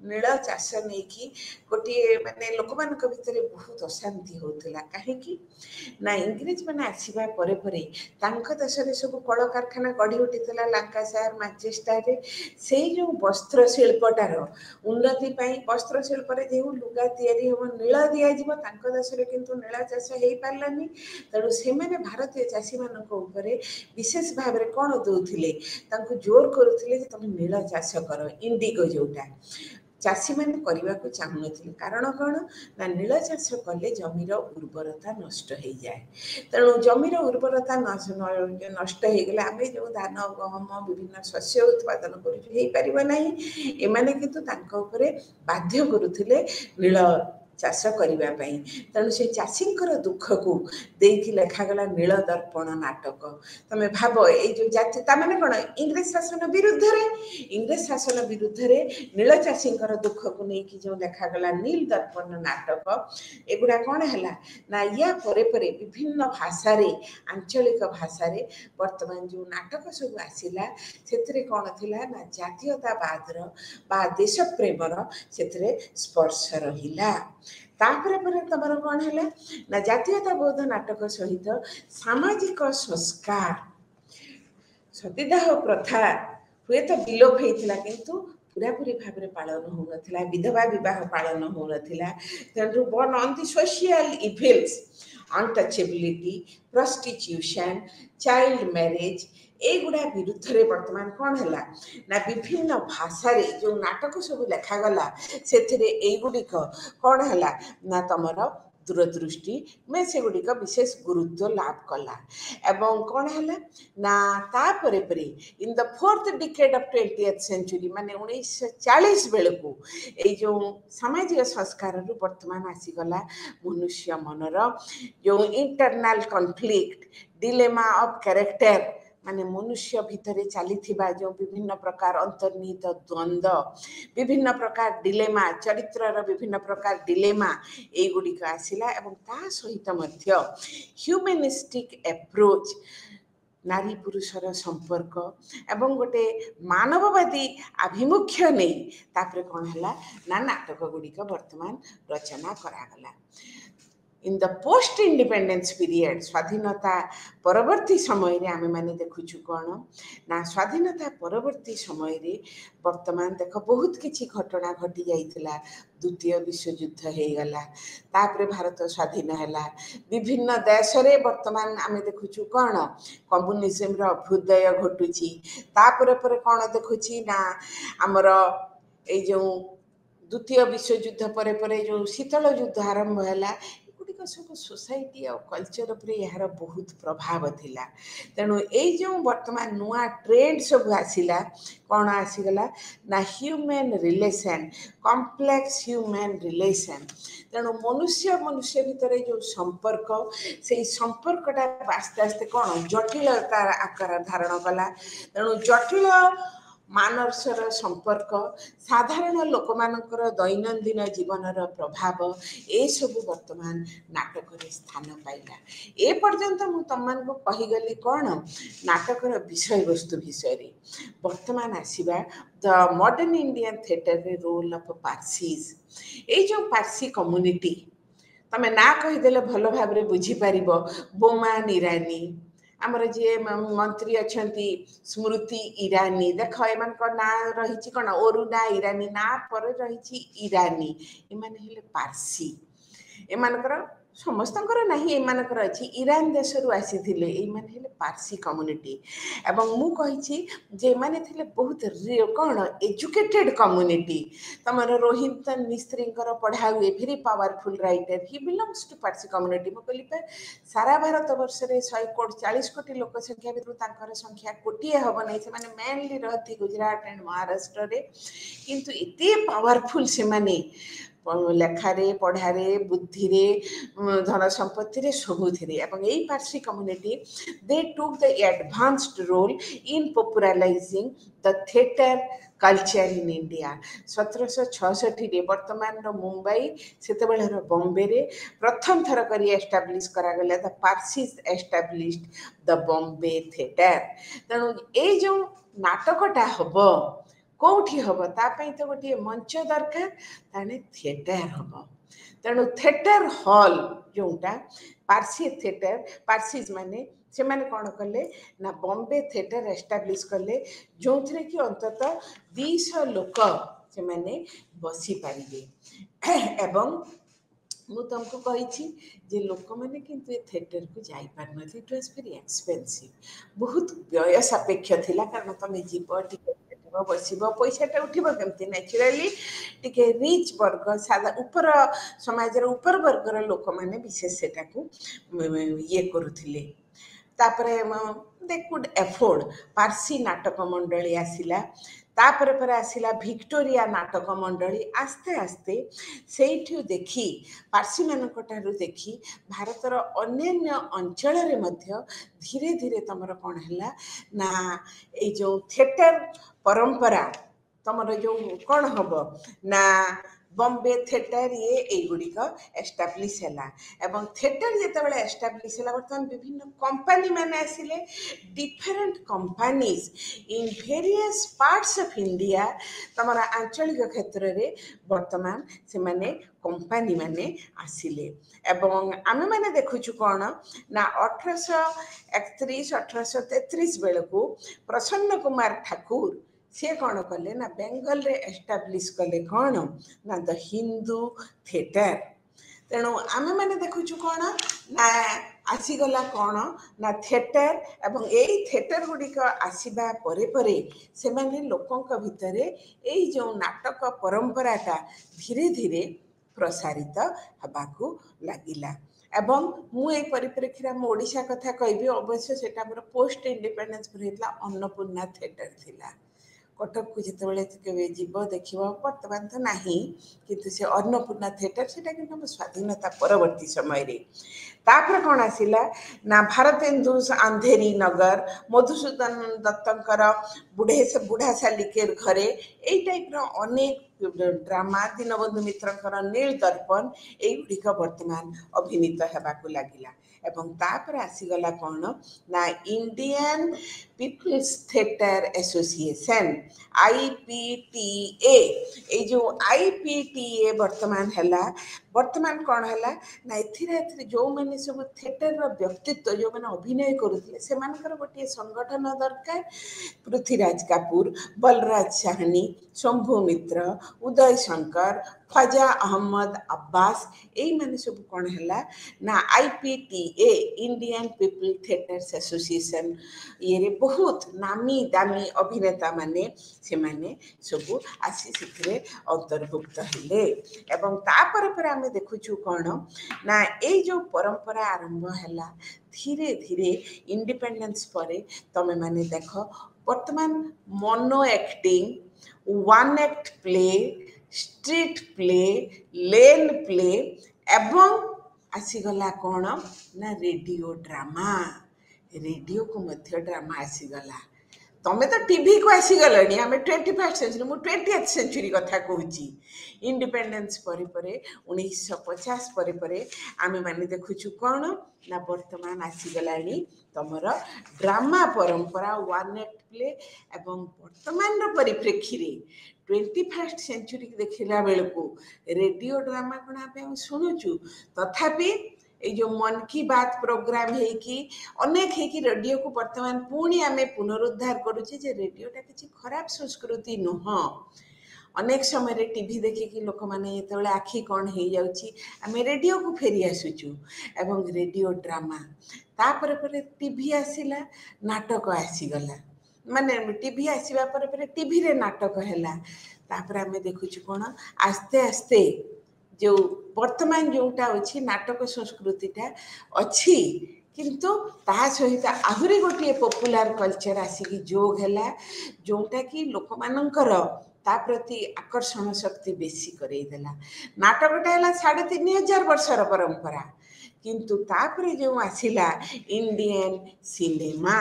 Speaker 1: नील चाष नहीं कि गोटे माने लोक मान भितर बहुत अशांति होता कहीं ना इंग्रेज मैंने आसवा देश में सब कल कारखाना गढ़ी उठी लांकासायर मैनचेस्टर से जो वस्त्र शिल्पटार उन्नति वस्त्र शिल्प जो लुगा तैयारी हम नील दिज्व देश में किंतु नील चाष हो पारानी तेणु से भारतीय चाषी मान विशेष भाव में कौन दौले जोर करुले तुम नील चाष कर इंडिगो जोटा चाषी मैंने करने को चाहून कारण कौन ना नील चाष कले जमीर उर्वरता नष्ट हो जाए तेणु जमीर उर्वरता नष्ट हो गले आम जो धान गहम विभिन्न शस्य उत्पादन करना एमाने किंतु बाध्य करुले नील चाष करने तेणु से चाषी दुख को देकी लेखागला नील दर्पण नाटक तमें भाव ये जाति मैंने कौन इंग्रेज शासन विरुद्ध नील चाषी दुख को लेकिन जो लेखागला नील दर्पण नाटक एगुड़ा कौन है ना या परे विभिन्न भाषा आंचलिक भाषा वर्तमान जो नाटक सब आसला से कौन थी ना जातीयतावादर बा देश प्रेमर से स्पर्श रहा तापर तुम कौन है ना जातीयताबोध नाटक सहित सामाजिक संस्कार सतीदाह प्रथा हुए तो विलोप होता किंतु पूरापूरी भाव में पालन होना विधवा बह पालन होना तेणु one on the social evils untouchability prostitution child marriage एगुड़ा विरुद्ध रे वर्तमान कौन है ना विभिन्न भाषा रे जो नाटक सब लेखागला से गुड़िक कौन है ना तुमर दूरदृष्टि में से गुड़िक विशेष गुरुत्व लाभ कला एवं कौन है ना तापरे परे in the 4th decade of 20th century माने 1940 बेलू ये जो सामाजिक संस्कार वर्तमान आसीगला मनुष्य मनर जो internal conflict dilemma of character माने मनुष्य भितर चली जो विभिन्न प्रकार अंतर्निहित द्वंद्व विभिन्न प्रकार डिलेमा चरित्रर विभिन्न प्रकार डिलेमा एगुड़िक आसला एवं ता सहित मध्य ह्यूमनिस्टिक एप्रोच नारी पुरुषर संपर्क एवं गोटे मानववादी आभिमुख्य नहीं तापर कौन है ना नाटक गुड़िक वर्तमान रचना करागला in the post independence period स्वाधीनता परवर्ती समय आम मैंने देखुचु कौन ना स्वाधीनता परवर्ती समय वर्तमान देख बहुत किसी घटना घटी जाइथिला द्वितीय विश्वयुद्ध हो गला तापर भारत स्वाधीन है विभिन्न देश रे वर्तमान आम देखुचु कौन कम्युनिज्म रो अभ्युदय घटुची तापर कौन देखुची ना आमर ए जो द्वितीय विश्वयुद्ध पर जो शीतल युद्ध आरंभ है सब सोसाइटी और कल्चर पर यार बहुत प्रभाव थिला तेणु ये जो वर्तमान नुआ ट्रेंड सब आसिला कौन आसीगला ना human relation complex human relation तेणु मनुष्य मनुष्य भितर जो संपर्क से संपर्कटा आस्ते आस्ते कौन जटिलता आकार धारण कला तेणु जटिल मानसर संपर्क साधारण लोक मानकर दैनंदिन जीवनर प्रभाव ए सब वर्तमान नाटक रे स्थान पाइला ए पर्यंत मु तमन को कहीगली कौन नाटकर विषय वस्तु विषय रे वर्तमान आसीबा द मॉडर्न इंडियन थिएटर रे रोल ऑफ पार्सीज ए जो पार्सी कम्युनिटी तमे ना कहीदेले भल भाव रे बुझी पारिबो बोमान ईरानी आमर जी मंत्री अच्छा स्मृति ईरानी देख एम ना रही कौन ओरुना ईरानी ना पर रही ईरानी एमाने पार्सी एमानकर समस्तंकर नहीं एमानकर अच्छी ईरान देश रु आसी पार्सी कम्युनिटी एवं मु कही जे माने थिले बहुत कौन एजुकेटेड कम्युनिटी तमर रोहित मिस्त्री पढ़ा हुए very powerful writer he belongs to Parsi community मु कहली सारा भारत वर्ष में 140 कोटी लोक संख्या भितर संख्या कोटी हम नहीं से मेनली रहती गुजरात एंड महाराष्ट्र रे किंतु एते पावरफुल से माने लेखारे पढ़ारे बुद्धि धन संपत्ति सबुथिरे एवं यही Parsi community they took the advanced role in popularising the theatre culture in India 1766 वर्तमान मुंबई से बॉम्बे रे प्रथम थर करी एस्टाब्लिश करागला the Parsis established the Bombay theatre तेणु ये जो नाटकटा हम कोठी हम तापाई तो गोटे मंच दरकार ताने थिएटर हम तेणु थिएटर हॉल जोटा पार्सी थिएटर पार्सीज माने से माने कौन कले ना बॉम्बे थिएटर एस्टाब्लिश कले जो थे कि अंतत 200 लोक से माने बसी पारिबे एवं मु तुमको कही जे लोक मैंने किंतु थिएटर को जाई पार न इट वाज वेरी एक्सपेंसिव बहुत व्यय सापेक्ष थिला कारण तुम जीव टिकेट बस पैसाटा उठब केमती नेचुराली टिके रिच वर्ग सादा ऊपर समाज ऊपर वर्गर लोक मैंने विशेष सेटा को ये करुथिले तापरे दे कुड एफोर्ड पार्सी नाटक मंडली आसिला तापर पर आसिला विक्टोरिया नाटक मंडली आस्ते आस्ते सेठू देखी पार्सी मानकठारु देखी भारतर अन्य अंचल रे मध्य धीरे धीरे तमर कौन है ना ये जो थिएटर परंपरा तमर जो कौन हम ना बॉम्बे थिएटर ये युड़िक एस्टाब्लिश है एवं थिएटर जिते एस्टाब्लिश है बर्तमान विभिन्न कंपनी मैंने आसिले different companies in various parts of India तमर आंचलिक क्षेत्र में बर्तमान से माने कंपनी माने आसिले एवं आमे माने देखुछु कौन ना 1831 1833 बेलू प्रसन्न कुमार ठाकुर सी कौन कले ना बेंगल रे एस्टाब्लिश कले कौन ना द हिंदू थिएटर तेणु आमे माने देखुछु कौन ना आसीगला कौन ना थिएटर एवं यही थिएटर गुड़िक आसवा परे परे से माने लोकंक भितरे यही जो नाटक परंपराटा धीरे धीरे प्रसारित हबाकू लागिला एवं मु ए परिप्रेक्षी में ओडिशा कथा कहबी अवश्य सेटा मोर पोस्ट इंडिपेंडेंस पर हेतला अन्नपूर्णा थिएटर थिला कटक को जिते जीव देख बर्तमान तो ना किंतु से अन्नपूर्णा थिएटर से स्वाधीनता परवर्ती समय रे तापर कौन आसिला ना भारतेन्दु अंधेरी नगर मधुसूदन दत्तर बुढ़े से बुढ़ा शालिकेर घरे यही टाइप अनेक ड्रामा दीनबंधु मित्र नील दर्पण युड़िक बर्तमान अभिनीत होगा लगिला एवं तापर आसीगला कौन ना Indian people's theatre association IPTA ये जो IPTA बर्तमान है बर्तमान कौन है ना एथिरे जो मैंने सब थिएटर व्यक्तित्व जो मैंने अभिनय करुले से गोटे संगठन दरकार पृथ्वीराज कपूर बलराज साहनी शंभु मित्र उदय शंकर ख्वाजा अहमद अब्बास यही मैंने सब कौन है ना IPTA Indian people theatres association ये बहुत नामी दामी अभिनेता माने से माने सब आसी से अंतर्भुक्त हेले एवं तापर पर आमे देखुछु कौन ना ये जो परंपरा आरंभ है धीरे धीरे इंडिपेंडेंस पर तमे माने देख वर्तमान mono acting one act play street play lane play एवं आसीगला कौन ना रेडियो ड्रामा रेडियो को मध्य ड्रामा आसीगला तमें तो टीवी को आसीगल आम 21st सेंचुरी मुझे 20th सेंचुरी कथा कहूँ इंडिपेंडेंस पर 1950 पर आम मैंने देखुचु कौन ना बर्तमान आसीगला तमर ड्रामा परंपरा वन एक्ट प्ले एवं वर्तमान परिप्रेक्षी 21st सेंचुरी देखला बेलू रेडियो ड्रामा कौन आप शुणुचु तथापि ये जो मन की बात प्रोग्राम है कि अनेक है कि रेडियो को वर्तमान पुणी आमे पुनरुद्धार करुचे जे रेडियोटा किसी खराब संस्कृति नुह अनेक समय टीवी देखिकी लोक मैंने जो आखि कौन हो जाऊँगी आम रेडियो को फेरी आसुचु एवं रेडियो ड्रामा तापर पर टीवी आसिला नाटक आसीगला माने टीवी आसवा पर टीवी रे नाटक है तापर आम देखुचु कौन आस्ते आस्ते जो वर्तमान जोटा अच्छी नाटक संस्कृतिटा अच्छी किंतु ता सहित आहरी गोटे पॉपुलर कल्चर आसिकी जोग है जोटा कि लोक मानकर ता प्रति आकर्षण शक्ति बेसी करदेला नाटकटा है 3500 वर्षर परंपरा किंतु तापरे जो आसिला इंडियन सिनेमा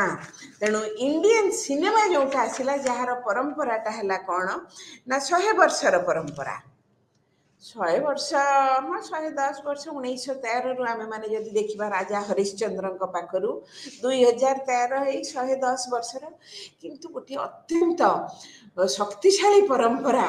Speaker 1: तेणु इंडियन सिनेमा जोटा आसिला जार परंपराटा है कौन ना 100 वर्षर परंपरा 100 वर्ष हाँ 110 वर्ष 1913 रु आमे माने जदि देखिबा राजा हरिश्चंद्र पाखरु 2013 ही 110 वर्ष किंतु गोटे अत्यंत शक्तिशाली परंपरा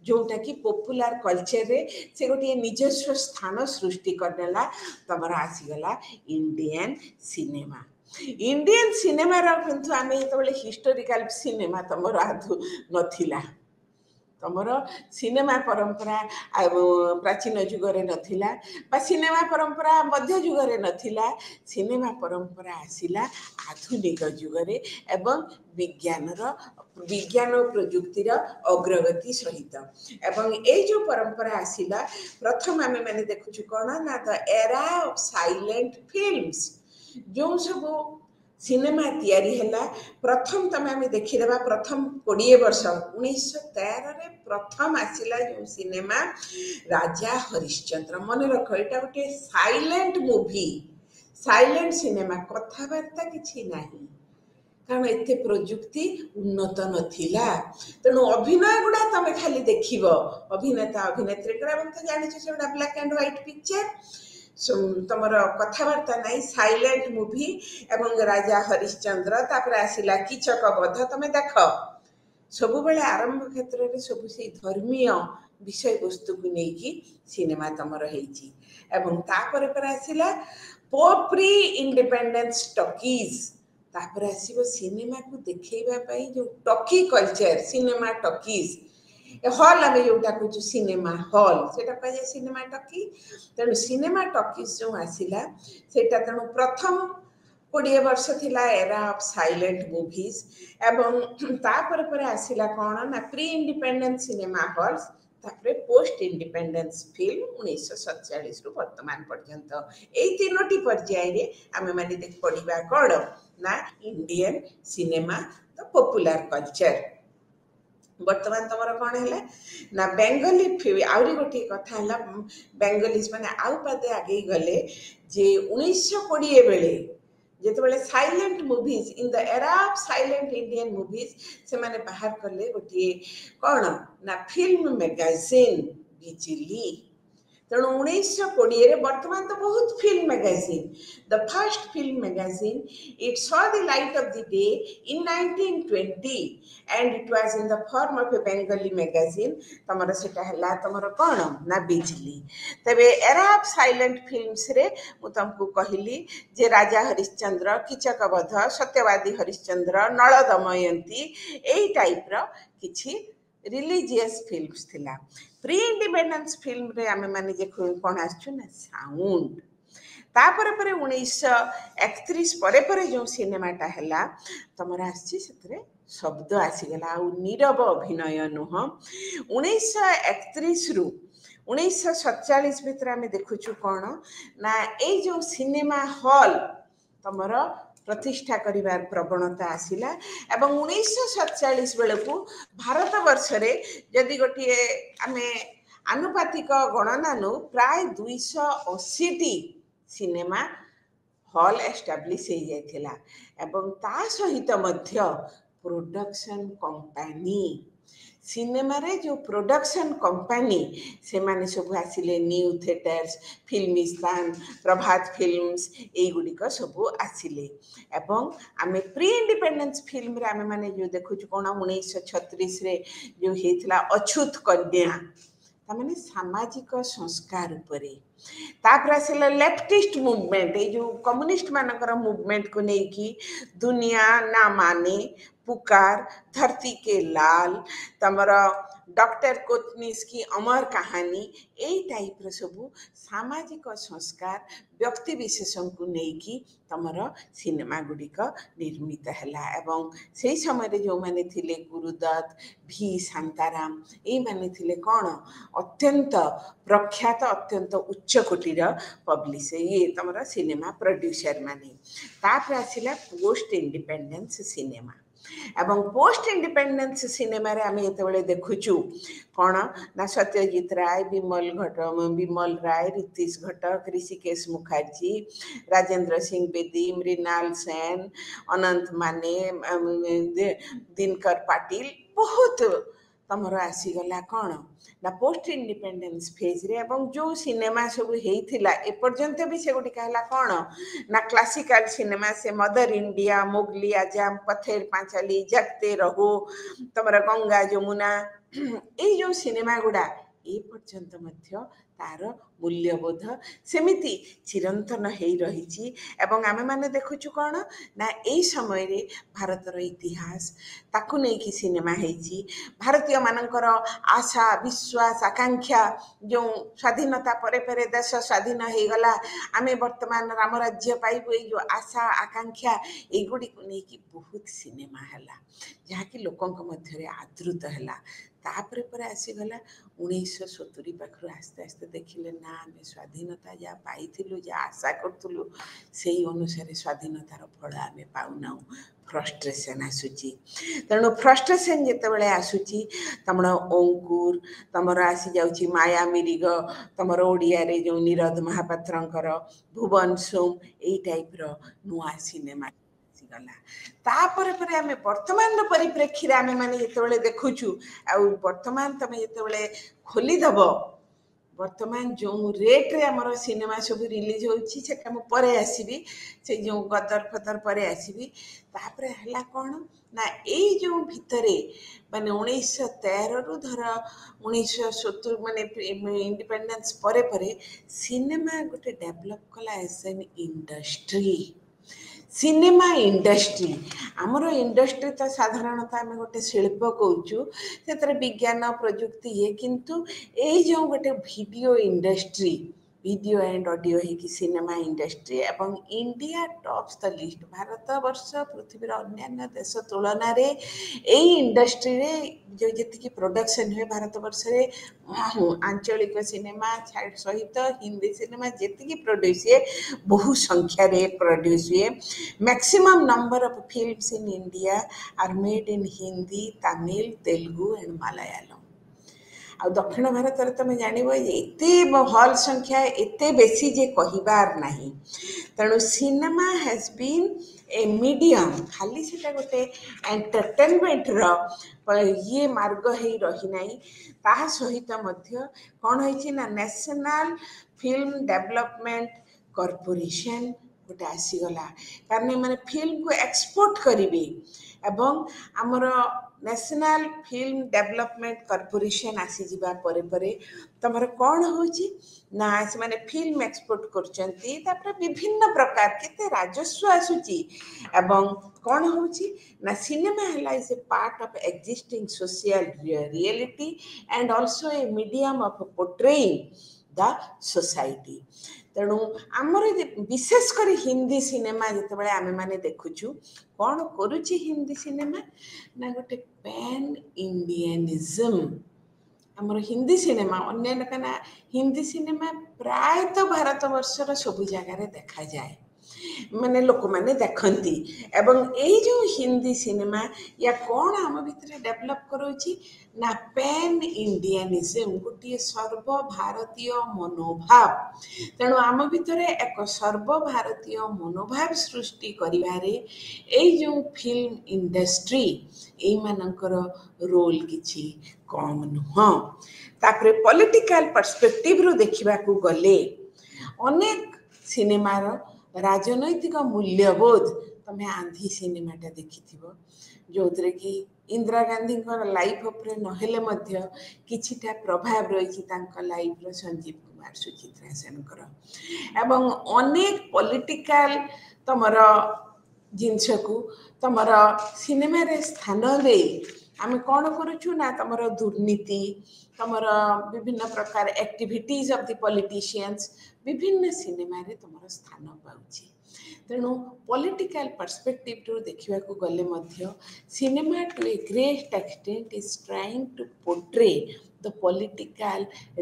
Speaker 1: जोटा कि पॉपुलर कल्चर रे से गोटे निजस्व स्थान सृष्टि करनेला तमर आसीगला इंडियन सिनेमा। इंडियन सिनेमा रा किंतु आमे जेतबेले हिस्टोरिकल सिनेमा तमर आधु नथिला तमर सिनेमा परंपरा प्राचीन जुगरे नथिला बा सिनेमा परंपरा मध्य जुगरे नथिला सिनेमा परंपरा आसिला आधुनिक जुगरे एवं विज्ञान और प्रयुक्तिर अग्रगति सहित एवं ए जो परंपरा आसिला प्रथम आमे माने देखुछु कोन ना the era of silent films जो सब सिनेमा तैयारी है प्रथम तमें आम देखीदा प्रथम 20 वर्ष 1913 रे प्रथम आसिला जो सिनेमा राजा हरिश्चंद्र मन रख एटा गोटे साइलेंट मूवी साइलेंट सिनेमा कथबार्ता किछि नाही कारण एते प्रजुक्ति उन्नत नथिला तेणु अभिनय गुड़ा तमें खाली देखिब अभिनेता अभिनेत्री तो जानी से ब्लैक एंड व्हाइट पिक्चर तमर कथबार्ता नहीं साइलेंट मूवी एवं राजा हरिश्चंद्र तापर आसिला कीचक बध तमें देख सब बेले आरंभ क्षेत्र में सब से धर्मीय विषय वस्तु को लेकिन सिनेमा तमर होइछि एवं तापर पर आसिला प्री इंडिपेंडेंस टॉकीज तापर आसीबो सिनेमा को देखैबा पई जो talkie culture cinema talkies hall आम जोटा कह सिनेमा हॉल से सिनेमा टॉकी तेणु सिनेमा टॉकीज जो आसिला सेटा तेणु प्रथम 20 वर्ष थिला एरा ऑफ साइलेंट मूवीज एवं तापर पर आसिला कौन ना प्री इंडिपेंडेंस सिनेमा हॉल्स तापर पोस्ट इंडिपेंडेंस फिल्म 1947 रु वर्तमान पर्यंत ए तीनोटी पर्याय रे आमे माने देख पड़िबा कौन ना इंडियन सिनेमा तो पॉपुलर कल्चर वर्तमान तुम कौन है ना बेंगली आहरी गोटे कथा है बेंगलीज मैंने आउ पादे आगे गले जे 1920 बेले जिते silent movies in the era of silent Indian movies से माने बाहर कले गोटे कौन ना फिल्म मैगजीन बिजली तेणु 1920 वर्तमान तो बहुत film magazine the first film magazine it saw the light of the day in 1920 and it was in the form of A Bengali magazine तमर सेटा हला तमर कोन ना बिजली तबे एरा ऑफ साइलेंट फिल्म्स रे मु तुमको कहली जे राजा हरिश्चंद्र कीचकवध सत्यवादी हरिश्चंद्र नल दमयंती एई टाइप रो किछि रिलीजियस फिल्म्स थिला प्री इंडिपेंडेंस फिल्म रे आमे माने जे कोन आछू ना साउंड तापर पर 1931 परे परे जो सिनेमाटा हला तमर आछि सेतरे शब्द आसीगला आ नीरव अभिनय नुह 1931 रु 1947 भितर आमे देखुछु कोन ना ए जो सिनेमा हॉल तमर प्रतिष्ठा करिवार प्रवणता आसिला एवं 1947 बेलू भारत वर्ष रे यदि गोटे आमे आनुपातिक गणना नु प्राय 280 सिनेमा हॉल एस्टाब्लिश हो जाइथिला एवं ता सहित मध्य प्रोडक्शन कंपनी सिनेमा रे जो प्रोडक्शन कंपनी से माने सब आसिले न्यू थिएटर्स फिल्मिस्तान प्रभात फिल्म्स ए गुडिक सब आसिले एवं आमे प्री इंडिपेंडेंस फिल्म रे आमे माने जो देखु कोन 1936 रे जो हेतला अछूत कन्या तामाने सामाजिक संस्कार उपरे तापर आसिला लेफ्टिस्ट मूवमेंट ए जो कम्युनिस्ट मानकर मूवमेंट को नेकी दुनिया ना माने पुकार धरती के लाल तमर डॉक्टर कोटनीस की अमर कहानी यही टाइप रो सब सामाजिक संस्कार व्यक्ति विशेषण को नेकी तमर सिनेमा गुड़िक निर्मित है एवं से समय जो माने थिले गुरुदत्त भी शांताराम ये माने थिले कौन अत्यंत प्रख्यात अत्यंत उच्च कोटीर पब्लिश ये तमर सिनेमा प्रोड्यूसर माने तापर आसिला पोस्ट इंडिपेंडेंस सिनेमा एवं पोस्ट इंडिपेंडेंस सिनेमा रे आमे एतबेले देखुचु कोन ना सत्यजीत राय विमल राय रीतिश घटक ऋषिकेश मुखर्जी राजेंद्र सिंह बेदी मृणाल सेन अनंत माने दिनकर पाटिल बहुत ତମର ଆସିଗଲା କ'ଣ ନା ପୋଷ୍ଟ ଇଣ୍ଡିପେଣ୍ଡେନ୍ସ ଫେଜ୍ରେ, ଏବଂ ଯେଉଁ ସିନେମା ସବୁ ହେଇଥିଲା ଏପର୍ଯ୍ୟନ୍ତ ବି ସେଗୁଡ଼ିକ ହେଲା କ'ଣ ନା କ୍ଲାସିକାଲ ସିନେମା, ସେ ମଦର ଇଣ୍ଡିଆ, ମୋଗଲି ଆଜାମ, ପଥେର ପାଞ୍ଚାଲି, ଜଗତେ ରହୋ, ତମର ଗଙ୍ଗା ଯମୁନା, ଏଇ ଯେଉଁ ସିନେମା ଗୁଡ଼ା ଏ ପର୍ଯ୍ୟନ୍ତ ମଧ୍ୟ ତାର ମୂଲ୍ୟବୋଧ ସେମିତି ଚିରନ୍ତନ ହେଇ ରହିଛି। ଏବଂ ଆମେମାନେ ଦେଖୁଛୁ କ'ଣ ନା ଏଇ ସମୟରେ ଭାରତର ଇତିହାସ ତାକୁ ନେଇକି ସିନେମା ହେଇଛି। ଭାରତୀୟମାନଙ୍କର ଆଶା, ବିଶ୍ୱାସ, ଆକାଂକ୍ଷା, ଯେଉଁ ସ୍ୱାଧୀନତା ପରେ ପରେ ଦେଶ ସ୍ୱାଧୀନ ହେଇଗଲା, ଆମେ ବର୍ତ୍ତମାନ ରାମ ରାଜ୍ୟ ପାଇବୁ, ଏଇ ଯେଉଁ ଆଶା ଆକାଂକ୍ଷା ଏଇଗୁଡ଼ିକୁ ନେଇକି ବହୁତ ସିନେମା ହେଲା, ଯାହାକି ଲୋକଙ୍କ ମଧ୍ୟରେ ଆଦୃତ ହେଲା। ତାପରେ ପରେ ଆସିଗଲା 1970 ପାଖରୁ ଆସ୍ତେ ଆସ୍ତେ ଦେଖିଲେ ନା ଆମେ ସ୍ୱାଧୀନତା ଯାହା ପାଇଥିଲୁ, ଯାହା ଆଶା କରୁଥିଲୁ, ସେଇ ଅନୁସାରେ ସ୍ୱାଧୀନତାର ଫଳ ଆମେ ପାଉନାହୁଁ। ଫ୍ରଷ୍ଟ୍ରେସନ୍ ଆସୁଛି। ତେଣୁ ଫ୍ରଷ୍ଟ୍ରେସନ୍ ଯେତେବେଳେ ଆସୁଛି, ତମର ଅଙ୍କୁର, ତମର ଆସିଯାଉଛି ମାୟା ମିରିଗ, ତମର ଓଡ଼ିଆରେ ଯେଉଁ ନିରୋଧ ମହାପାତ୍ରଙ୍କର ଭୁବନ ସୋମ, ଏଇ ଟାଇପ୍ର ନୂଆ ସିନେମା ଆସିଗଲା। ତାପରେ ପରେ ଆମେ ବର୍ତ୍ତମାନର ପରିପ୍ରେକ୍ଷୀରେ ଆମେମାନେ ଯେତେବେଳେ ଦେଖୁଛୁ, ଆଉ ବର୍ତ୍ତମାନ ତମେ ଯେତେବେଳେ ଖୋଲିଦେବ, ବର୍ତ୍ତମାନ ଯେଉଁ ରେଟ୍ରେ ଆମର ସିନେମା ସବୁ ରିଲିଜ୍ ହେଉଛି, ସେଟା ମୁଁ ପରେ ଆସିବି, ସେ ଯେଉଁ ଗଦର ଫଦର ପରେ ଆସିବି। ତାପରେ ହେଲା କ'ଣ ନା ଏଇ ଯେଉଁ ଭିତରେ ମାନେ 1913ରୁ ଧର 1970 ମାନେ ଇଣ୍ଡିପେଣ୍ଡେନ୍ସ ପରେ ପରେ ସିନେମା ଗୋଟେ ଡେଭଲପ୍ କଲା age N industry. Cinema industry, ଆମର ଇଣ୍ଡଷ୍ଟ୍ରି ତ ସାଧାରଣତଃ ଆମେ ଗୋଟେ ଶିଳ୍ପ କହୁଛୁ, ସେଥିରେ ବିଜ୍ଞାନ ପ୍ରଯୁକ୍ତି ଇଏ, କିନ୍ତୁ ଏଇ ଯେଉଁ ଗୋଟେ video industry, video and audio ହେଇକି ସିନେମା ଇଣ୍ଡଷ୍ଟ୍ରି, ଏବଂ ଇଣ୍ଡିଆ ଟପ୍ସ ଦ ଲିଷ୍ଟ। ଭାରତବର୍ଷ ପୃଥିବୀର ଅନ୍ୟାନ୍ୟ ଦେଶ ତୁଳନାରେ ଏଇ ଇଣ୍ଡଷ୍ଟ୍ରିରେ ଯେଉଁ ଯେତିକି ପ୍ରଡକ୍ସନ୍ ହୁଏ ଭାରତବର୍ଷରେ, ଆଞ୍ଚଳିକ ସିନେମା ସହିତ ହିନ୍ଦୀ ସିନେମା ଯେତିକି ପ୍ରଡ୍ୟୁସ୍ ହୁଏ, ବହୁ ସଂଖ୍ୟାରେ ପ୍ରଡ୍ୟୁସ୍ ହୁଏ। Maximum number of films in India R made in Hindi, Tamil, Telugu and Malayalam. ଆଉ ଦକ୍ଷିଣ ଭାରତରେ ତମେ ଜାଣିବ ଏତେ ହଲ୍ ସଂଖ୍ୟା ଏତେ ବେଶୀ ଯେ କହିବାର ନାହିଁ। ତେଣୁ cinema has been A medium, ଖାଲି ସେଟା ଗୋଟେ ଏଣ୍ଟରଟେନମେଣ୍ଟର ଇଏ ମାର୍ଗ ହେଇ ରହିନାହିଁ, ତାହା ସହିତ ମଧ୍ୟ କ'ଣ ହେଇଛି ନା ନ୍ୟାସନାଲ ଫିଲ୍ମ ଡେଭଲପମେଣ୍ଟ କର୍ପୋରେସନ୍ ଗୋଟେ ଆସିଗଲା। କାରଣ ଏମାନେ ଫିଲ୍ମକୁ ଏକ୍ସପୋର୍ଟ କରିବେ, ଏବଂ ଆମର ନ୍ୟାସନାଲ ଫିଲ୍ମ ଡେଭଲପମେଣ୍ଟ କର୍ପୋରେସନ୍ ଆସିଯିବା ପରେ ପରେ ତମର କ'ଣ ହେଉଛି ନା ସେମାନେ ଫିଲ୍ମ ଏକ୍ସପୋର୍ଟ କରୁଛନ୍ତି, ତାପରେ ବିଭିନ୍ନ ପ୍ରକାର କେତେ ରାଜସ୍ୱ ଆସୁଛି। ଏବଂ କ'ଣ ହେଉଛି ନା ସିନେମା ହେଲା is a part of existing social reality and also a medium of portraying the society. ତେଣୁ ଆମର ବିଶେଷ କରି ହିନ୍ଦୀ ସିନେମା ଯେତେବେଳେ ଆମେମାନେ ଦେଖୁଛୁ, କ'ଣ କରୁଛି ହିନ୍ଦୀ ସିନେମା ନା ଗୋଟେ ପ୍ୟାନ୍ ଇଣ୍ଡିଆନିଜମ୍। ଆମର ହିନ୍ଦୀ ସିନେମା ଅନ୍ୟାନ୍ୟ, କାହିଁକିନା ହିନ୍ଦୀ ସିନେମା ପ୍ରାୟତଃ ଭାରତବର୍ଷର ସବୁ ଜାଗାରେ ଦେଖାଯାଏ, ମାନେ ଲୋକମାନେ ଦେଖନ୍ତି। ଏବଂ ଏଇ ଯେଉଁ ହିନ୍ଦୀ ସିନେମା ୟା କ'ଣ ଆମ ଭିତରେ ଡେଭଲପ୍ କରାଉଛି ନା ପ୍ୟାନ୍ ଇଣ୍ଡିଆନିଜମ୍, ଗୋଟିଏ ସର୍ବଭାରତୀୟ ମନୋଭାବ। ତେଣୁ ଆମ ଭିତରେ ଏକ ସର୍ବଭାରତୀୟ ମନୋଭାବ ସୃଷ୍ଟି କରିବାରେ ଏଇ ଯେଉଁ ଫିଲ୍ମ ଇଣ୍ଡଷ୍ଟ୍ରି, ଏଇମାନଙ୍କର ରୋଲ୍ କିଛି କମ୍ ନୁହଁ। ତାପରେ ପଲିଟିକାଲ ପର୍ସପେକ୍ଟିଭରୁ ଦେଖିବାକୁ ଗଲେ ଅନେକ ସିନେମାର ରାଜନୈତିକ ମୂଲ୍ୟବୋଧ, ତମେ ଆନ୍ଧି ସିନେମାଟା ଦେଖିଥିବ, ଯେଉଁଥିରେ କି ଇନ୍ଦିରା ଗାନ୍ଧୀଙ୍କର ଲାଇଫ୍ ଉପରେ ନହେଲେ ମଧ୍ୟ କିଛିଟା ପ୍ରଭାବ ରହିଛି ତାଙ୍କ ଲାଇଫ୍ର, ସଞ୍ଜୀବ କୁମାର ସୁଚିତ୍ରା ସେନଙ୍କର। ଏବଂ ଅନେକ ପଲିଟିକାଲ ତମର ଜିନିଷକୁ ତମର ସିନେମାରେ ସ୍ଥାନ ଦେଇ ଆମେ କ'ଣ କରୁଛୁ ନା ତମର ଦୁର୍ନୀତି, ତମର ବିଭିନ୍ନ ପ୍ରକାର ଆକ୍ଟିଭିଟିଜ୍ ଅଫ୍ ଦି ପଲିଟିସିଆନ୍ସ ବିଭିନ୍ନ ସିନେମାରେ ତମର ସ୍ଥାନ ପାଉଛି। ତେଣୁ ପଲିଟିକାଲ ପର୍ସପେକ୍ଟିଭରୁ ଦେଖିବାକୁ ଗଲେ ମଧ୍ୟ cinema to a great extent is trying to portray the political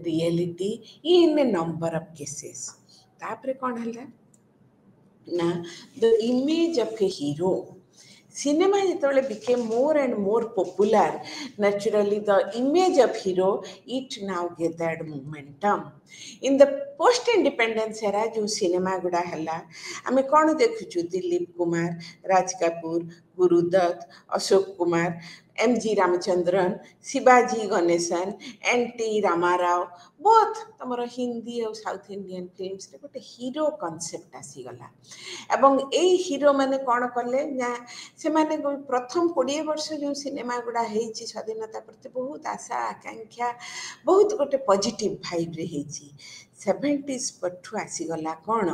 Speaker 1: reality in a number of cases. ତାପରେ କ'ଣ ହେଲା ନା the image of a hero. Cinema ଯେତେବେଳେ became more and more popular, naturally the image of hero it now gathered momentum. In the post independence era जो cinema गुड़ा हला आमे कौन देखुचु, Dilip Kumar, Raj Kapoor, Gurudatt, Ashok Kumar, MG Ramachandran, Shivaji Ganesan, N.T. Ramarao, both तमर हिंदी और south Indian films रे गोटे हीरो कॉन्सेप्ट आसीगला एवं एई हीरो माने कौन कले ना से माने प्रथम 20 वर्ष जो सिनेमा गुड़ा हेची स्वाधीनता प्रति बहुत आशा आकांक्षा बहुत गोटे पॉजिटिव वाइब रे हेची 70s पठु आसीगला कौन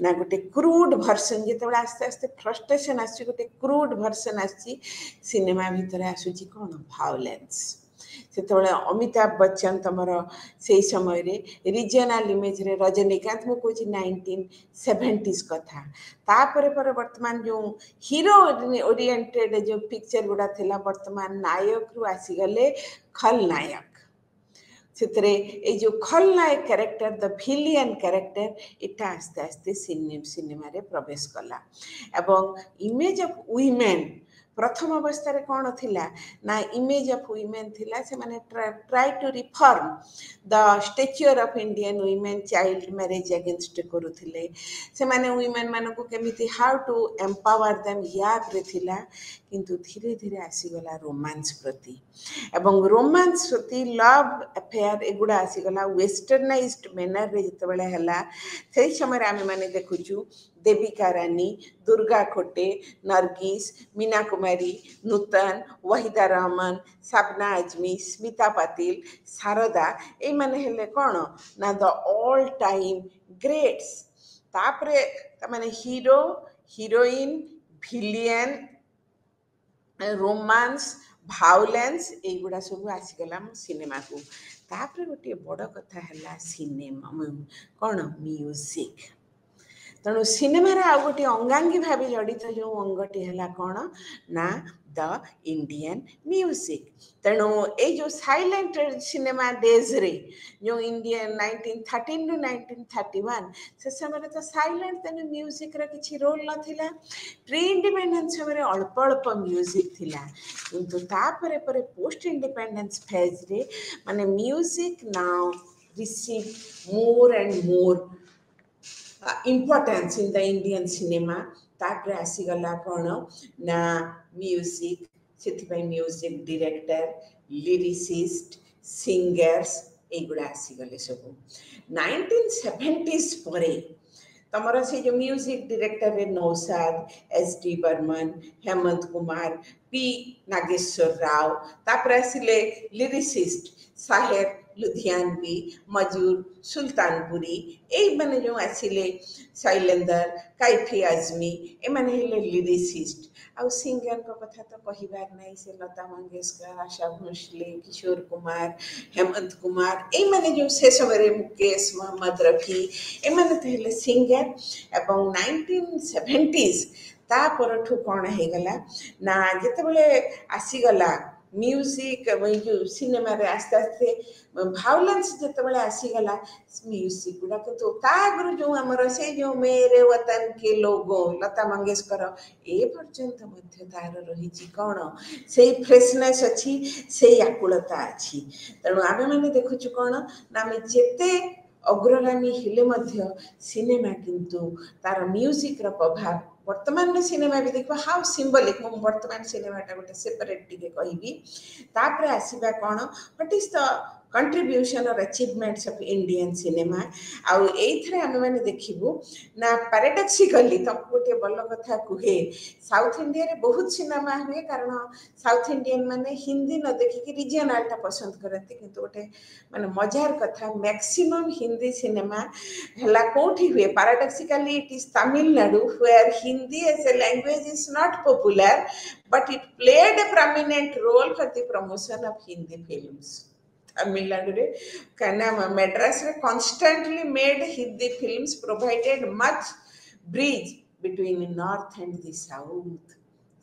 Speaker 1: ना गोटे क्रूड भर्सन जिते आस्ते आस्ते फ्रस्ट्रेशन आसी गोटे क्रूड भर्सन आसी सिनेमा भितर आसुची कौन भायोलेंस सेतबेले अमिताभ बच्चन तमर से समय रे रीजनल इमेज रे रजनीकांत मु कहूँ 1970s कथा तापर पर वर्तमान जो हीरो ओरिएंटेड जो पिक्चर गुड़ा थिला वर्तमान नायक रु आसी गले खलनायक सेतरे ए जो खलनायक कैरेक्टर द विलियन कैरेक्टर इटा आस्ते आस्ते सिनेमा रे प्रवेश कला एवं इमेज ऑफ वुमेन प्रथम अवस्था रे कौन थिला ना इमेज ऑफ वुमेन थिला से माने try to reform the stature of Indian women child marriage against करूथिले से माने वुमेन माने को केमिति हाउ टू एम्पावर देम याद रे थिला किंतु धीरे धीरे आसी गला रोमांस प्रति एवं रोमांस प्रति लव अफेयर एगुड़ा आसी गला वेस्टर्नाइज्ड मैनर रे जतबेले हला सेही समय आमे माने देखुचु देविका रानी दुर्गा खोटे नरगिस मीना कुमारी नूतन वहीदा रहमान सपना आजमी स्मिता पाटिल शारदा ए माने हेले कौन ना द ऑल टाइम ग्रेट्स तापरे माने हीरो हीरोइन विलियन रोमांस भायोलेंस एगुड़ा सब आसीगला सिनेमा को तापरे गोटे बड़ कथा है सिनेमा कौन म्यूजिक तेणु सिनेमा आउ गोटे अंगांगी भाव जड़ित जो अंगटी है कौन ना द इंडियन म्यूजिक तेणु ये जो साइलेंट सिनेमा डेज रे जो इंडियन 1913 टू 1931 से समय तो साइलेंट तेणु म्यूजिक रा किछि रोल नथिला प्री इंडिपेंडेंस समय अल्प अल्प म्यूजिक थिला किंतु तापरे परे पोस्ट इंडिपेंडेंस फेज रे माने music now receive more and more importance in the Indian cinema तापरे आसीगला कौन ना म्यूजिक से म्यूजिक डायरेक्टर लिरिसिस्ट सिंगर्स एगुड़ा आसीगले सब 1970s परे तमर से जो म्यूजिक डायरेक्टर रे नौशाद SD बर्मन हेमंत कुमार P नागेश्वर राव तापर आसिले लिरिसिस्ट साहेब लुधियानवी मजूर सुल्तानपुरी ए माने जो आसिले शैलेंदर कैफी आजमी ए माने हेले लिरिसिस्ट आउ सिंगर को कथा तो कहिबार नहीं से लता मंगेशकर आशा भोसले किशोर कुमार हेमंत कुमार ए माने जो से समय मुकेश मोहम्मद रफी ए माने तो हेले सिंगर एवं 1970s ता परठू कौन है गला ना जितेबले आसीगला म्यूजिक जो सिनेमा रे आस्ते आस्ते भायोलेंस जितेबले आसीगला म्यूजिक गुड़ा किंतु तागुरु जो हमर से जो मेरे वतन के लोगों लता मंगेशकर ए पर्यंत मध्य तार रही कौन से फ्रेशनेस अच्छी से आकुलता अच्छी तेणु आमे माने देखुछु कौन ना आमे जेते अग्रगामी हेले मध्य सिनेमा किंतु तार म्यूजिक रो प्रभाव वर्तमान सिनेमा भी देखो हाउ सिंबलिक मु वर्तमान सिनेमा टा गोटे सेपरेट टिके कहबी तापरे आसीबा कौन व्हाट इज द कंट्रीब्यूशन और अचीवमेंट्स ऑफ इंडियन सिनेमा आउ एथरे आमे माने देखिबू ना पैराडॉक्सिकली तो गोटे बल्ल कथा कुहे साउथ इंडिया रे बहुत सिनेमा हुए कारण साउथ इंडियन माने हिंदी न देखि कि रीजनल टा पसंद करते किंतु गोटे माने मजार कथा मैक्सिमम हिंदी सिनेमा हला कोठी हुए paradoxically it is Tamil Nadu where Hindi as a language is not popular but it played a prominent role for the promotion of Hindi films. Tamil Nadu re kana Madras re constantly made Hindi films provided much bridge between the north and the south.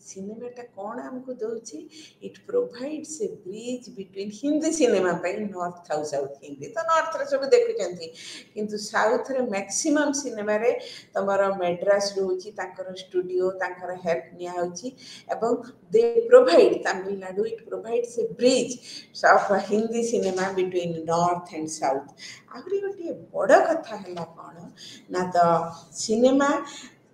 Speaker 1: Cinema टा कौन हमको दौची it provides a bridge between Hindi cinema पे north और south Hindi तो north रे सब देखुचंती किंतु साउथ रे मैक्सिमम सिनेमा रे तमरो मैड्रास रहउची ताकर स्टूडियो ताकर हेल्प निया होची एवं they provide Tamil Nadu it provides a bridge of Hindi cinema between north and south Agri गोटे बड़ कथा हला कौन ना तो सिनेमा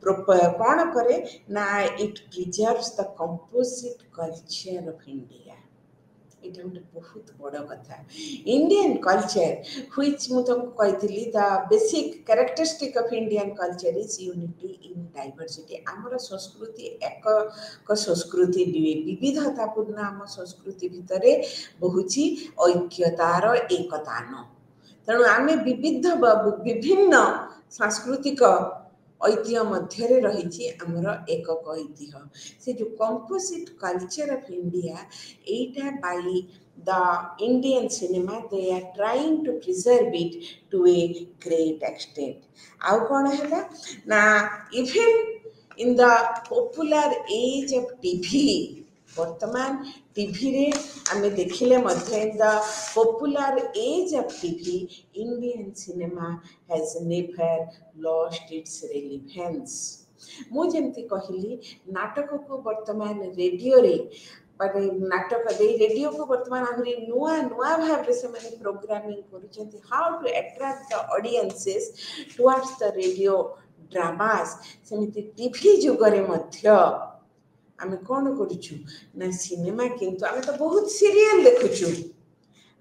Speaker 1: कौन करे ना it preserves the composite culture of India এটা ଗୋଟେ ବହୁତ ବଡ଼ କଥା ଇଣ୍ଡିଆନ୍ କଲଚର ହ୍ୱିଚ୍ ମୁଁ ତୁମକୁ କହିଥିଲି the basic characteristic of Indian culture is unity in diversity ଆମର ସଂସ୍କୃତି ଏକ ସଂସ୍କୃତି ବିବିଧତାପୂର୍ଣ୍ଣ ଆମ ସଂସ୍କୃତି ଭିତରେ ବହୁଛି ଐକ୍ୟତାର ଏକତାନ ତେଣୁ ଆମେ ବିଭିନ୍ନ ସାଂସ୍କୃତିକ ଐତିହ୍ୟ ମଧ୍ୟରେ ରହିଛି ଆମର ଏକକ ଐତିହ୍ୟ ସେ ଯେଉଁ କମ୍ପୋଜିଟ୍ କଲଚର ଅଫ୍ ଇଣ୍ଡିଆ ଏଇଟା Bai the Indian cinema they are trying to preserve it to a great extent ଆଉ କ'ଣ ହେଲା ନା even in the popular age of TV ବର୍ତ୍ତମାନ ଟିଭିରେ ଆମେ ଦେଖିଲେ ମଧ୍ୟ in the popular age of TV Indian cinema has never lost its relevance ମୁଁ ଯେମିତି କହିଲି ନାଟକକୁ ବର୍ତ୍ତମାନ ରେଡ଼ିଓରେ ମାନେ ନାଟକ ଦେଇ ରେଡ଼ିଓକୁ ବର୍ତ୍ତମାନ ଆହୁରି ନୂଆ ନୂଆ ଭାବରେ ସେମାନେ ପ୍ରୋଗ୍ରାମିଂ କରୁଛନ୍ତି how to attract the audiences towards the radio dramas ସେମିତି ଟିଭି ଯୁଗରେ ମଧ୍ୟ ଆମେ କ'ଣ କରୁଛୁ ନା ସିନେମା କିନ୍ତୁ ଆମେ ତ ବହୁତ ସିରିଏଲ ଦେଖୁଛୁ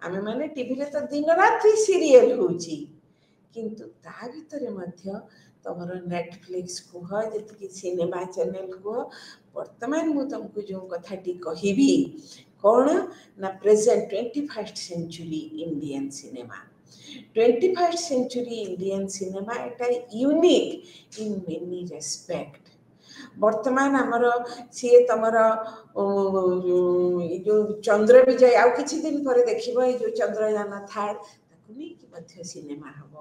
Speaker 1: ଆମେମାନେ ଟିଭିରେ ତ ଦିନ ରାତି ସିରିଏଲ ହେଉଛି କିନ୍ତୁ ତା ଭିତରେ ମଧ୍ୟ ତମର ନେଟଫ୍ଲିକ୍ସ କୁହ ଯେତିକି ସିନେମା ଚ୍ୟାନେଲ କୁହ ବର୍ତ୍ତମାନ ମୁଁ ତମକୁ ଯେଉଁ କଥାଟି କହିବି କ'ଣ ନା present 21st century Indian cinema 21st century Indian cinema ଏଟା ୟୁନିକ୍ ଇନ୍ ମେନି ରେସ୍ପେକ୍ଟ ବର୍ତ୍ତମାନ ଆମର ସିଏ ତମର ଏ ଯେଉଁ ଚନ୍ଦ୍ର ବିଜୟ ଆଉ କିଛି ଦିନ ପରେ ଦେଖିବ ଏଇ ଯେଉଁ ଚନ୍ଦ୍ରଯାନ ଥାର୍ଡ ତାକୁ ନେଇକି ମଧ୍ୟ ସିନେମା ହବ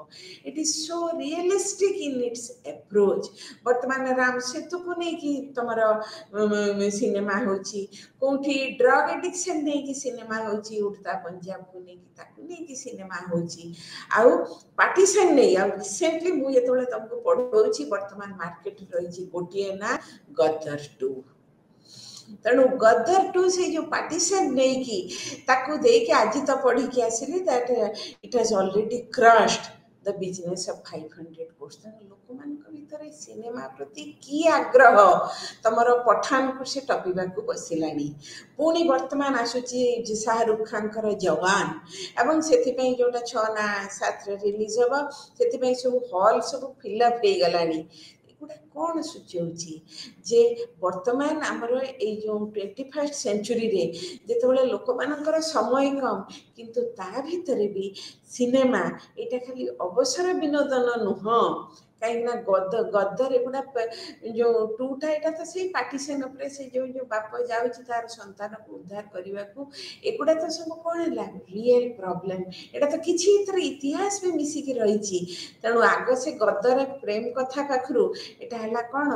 Speaker 1: it is so realistic in its approach ବର୍ତ୍ତମାନ ରାମ ସେତୁକୁ ନେଇକି ତମର ସିନେମା ହେଉଛି କେଉଁଠି ଡ୍ରଗ୍ ଏଡିକ୍ସନ୍ ନେଇକି ସିନେମା ହେଉଛି ଉଡ଼ତା ପଞ୍ଜାବକୁ ନେଇକି ତାକୁ ନେଇକି ସିନେମା ହେଉଛି ଆଉ ପାର୍ଟିସନ୍ ନେଇ ଆଉ ରିସେଣ୍ଟଲି ମୁଁ ଯେତେବେଳେ ତମକୁ ପଢ଼ଉଛି ବର୍ତ୍ତମାନ ମାର୍କେଟରେ ରହିଛି ଗୋଟିଏ ନା ଗଦର 2 ତେଣୁ ଗଦର 2 ସେ ଯେଉଁ ପାର୍ଟିସନ୍ ନେଇକି ତାକୁ ଦେଇକି ଆଜି ତ ପଢ଼ିକି ଆସିଲି that it has already crossed the business of 500 crores ତେଣୁ ଲୋକମାନଙ୍କ ଭିତରେ ସିନେମା ପ୍ରତି କି ଆଗ୍ରହ ତମର ପଠାନକୁ ସେ ଟପିବାକୁ ବସିଲାଣି ପୁଣି ବର୍ତ୍ତମାନ ଆସୁଛି ଶାହରୁଖ ଖାନଙ୍କର ଯବାନ ଏବଂ ସେଥିପାଇଁ ଯେଉଁଟା 6 ନା 7ରେ ରିଲିଜ୍ ହେବ ସେଥିପାଇଁ ସବୁ ହଲ୍ ସବୁ ଫିଲ୍ଅପ୍ ହେଇଗଲାଣି ଏଗୁଡ଼ା କ'ଣ ସୂଚାଉଛି ଯେ ବର୍ତ୍ତମାନ ଆମର ଏଇ ଯେଉଁ 21st centuryରେ ଯେତେବେଳେ ଲୋକମାନଙ୍କର ସମୟ କମ୍ କିନ୍ତୁ ତା ଭିତରେ ବି ସିନେମା ଏଇଟା ଖାଲି ଅବସର ବିନୋଦନ ନୁହଁ କାହିଁକିନା ଗଦର ଏଗୁଡ଼ା ଯେଉଁ 2ଟା ଏଇଟା ତ ସେଇ ପାର୍ଟିସନ୍ ଉପରେ ସେ ଯେଉଁ ବାପ ଯାଉଛି ତାର ସନ୍ତାନକୁ ଉଦ୍ଧାର କରିବାକୁ ଏଗୁଡ଼ା ତ ସବୁ କ'ଣ ହେଲା ରିଏଲ୍ ପ୍ରୋବ୍ଲେମ୍ ଏଇଟା ତ କିଛି ଏଥିରେ ଇତିହାସ ବି ମିଶିକି ରହିଛି ତେଣୁ ଆଗ ସେ ଗଦର ପ୍ରେମ କଥା ପାଖରୁ ଏଇଟା ହେଲା କ'ଣ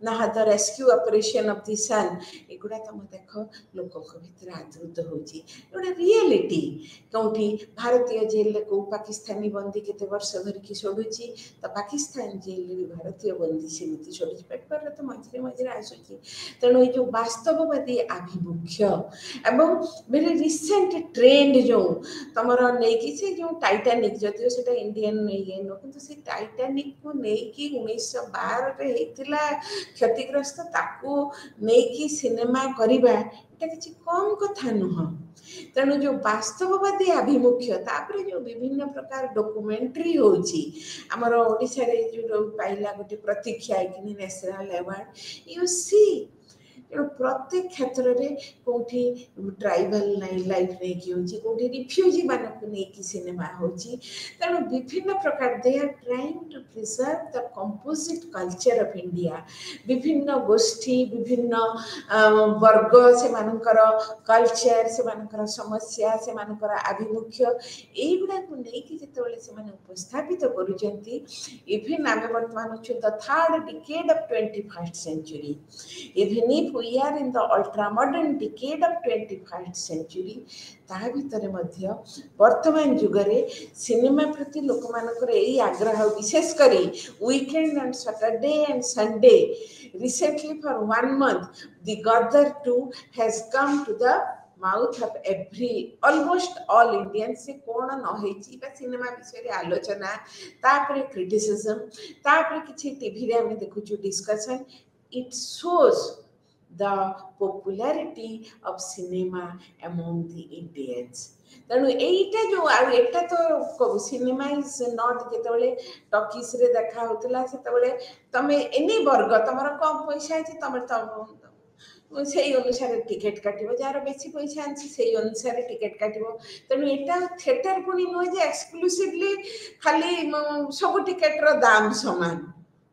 Speaker 1: ନା ଦ ରେସ୍କ୍ୟୁ ଅପରେସନ୍ ଅଫ୍ ଦି ସନ୍ ଏଗୁଡ଼ା ତମେ ଦେଖ ଲୋକଙ୍କ ଭିତରେ ଆଦୃତ ହେଉଛି ଏଗୁଡ଼ା ରିଏଲିଟି କେଉଁଠି ଭାରତୀୟ ଜେଲରେ କେଉଁ ପାକିସ୍ତାନୀ ବନ୍ଦୀ କେତେ ବର୍ଷ ଧରିକି ସଢ଼ୁଛି ତ ପାକିସ୍ତାନ ଜେଲରେ ବି ଭାରତୀୟ ବନ୍ଦୀ ସେମିତି ସଢ଼ୁଛି ପେପରରେ ତ ମଝିରେ ମଝିରେ ଆସୁଛି ତେଣୁ ଏଇ ଯେଉଁ ବାସ୍ତବବାଦୀ ଆଭିମୁଖ୍ୟ ଏବଂ ଭେରି ରିସେଣ୍ଟ ଟ୍ରେଣ୍ଡ ଯେଉଁ ତମର ନେଇକି ସେ ଯେଉଁ ଟାଇଟାନିକ୍ ଯଦିଓ ସେଟା ଇଣ୍ଡିଆନ୍ ଇଏ ନୁହଁ କିନ୍ତୁ ସେ ଟାଇଟାନିକ୍କୁ ନେଇକି 1912ରେ ହେଇଥିଲା କ୍ଷତିଗ୍ରସ୍ତ ତାକୁ ନେଇକି ସିନେମା କରିବା ଏଟା କିଛି କମ୍ କଥା ନୁହଁ ତେଣୁ ଯେଉଁ ବାସ୍ତବବାଦୀ ଆଭିମୁଖ୍ୟ ତାପରେ ଯେଉଁ ବିଭିନ୍ନ ପ୍ରକାର ଡକୁମେଣ୍ଟାରୀ ହେଉଛି ଆମର ଓଡ଼ିଶାରେ ଯେଉଁ ପାଇଲା ଗୋଟେ ପ୍ରତୀକ୍ଷା ଏଇଖିନି ନ୍ୟାସନାଲ୍ ଆୱାର୍ଡ ୟୁ ସି ତେଣୁ ପ୍ରତ୍ୟେକ କ୍ଷେତ୍ରରେ କେଉଁଠି ଟ୍ରାଇବାଲ୍ ଲାଇଫ୍ ନେଇକି ହେଉଛି କେଉଁଠି ରିଫ୍ୟୁଜିମାନଙ୍କୁ ନେଇକି ସିନେମା ହେଉଛି ତେଣୁ ବିଭିନ୍ନ ପ୍ରକାର they are trying to preserve the composite culture of India ବିଭିନ୍ନ ଗୋଷ୍ଠୀ ବିଭିନ୍ନ ବର୍ଗ ସେମାନଙ୍କର କଲଚର ସେମାନଙ୍କର ସମସ୍ୟା ସେମାନଙ୍କର ଆଭିମୁଖ୍ୟ ଏଇଗୁଡ଼ାକୁ ନେଇକି ଯେତେବେଳେ ସେମାନେ ଉପସ୍ଥାପିତ କରୁଛନ୍ତି ଇଭିନ୍ ଆମେ ବର୍ତ୍ତମାନ ଅଛୁ the third decade of 21st century even if we are in the ultra modern decade of 21st century ତା ଭିତରେ ମଧ୍ୟ ବର୍ତ୍ତମାନ ଯୁଗରେ ସିନେମା ପ୍ରତି ଲୋକମାନଙ୍କର ଏଇ ଆଗ୍ରହ ବିଶେଷ କରି weekend and Saturday and Sunday recently for 1 month the Gadar 2 has come to the mouth of every almost all Indians से कोण न होईची बा सिनेमा विषय रे आलोचना तापरे क्रिटिसिज्म तापरे किछि टीवी रे हम देखुछु discussion it shows the popularity of cinema among the Indians. तेणु एटा जो एटा तो सिनेमा इज नॉट जेतेबेले टॉकीज रे देखा होतला सेतेबेले तमे एनी वर्ग तमर कम पैसा अछि तमे সেই অনুসারে টিকেট কাটিব যার বেশি পয়সা আনছি সেই অনুসারে টিকেট কাটিব তেমন এটা থিয়েটার পুনি নয় যে এক্সক্লুসিভলি খালি সব টিকেটর দাম সমান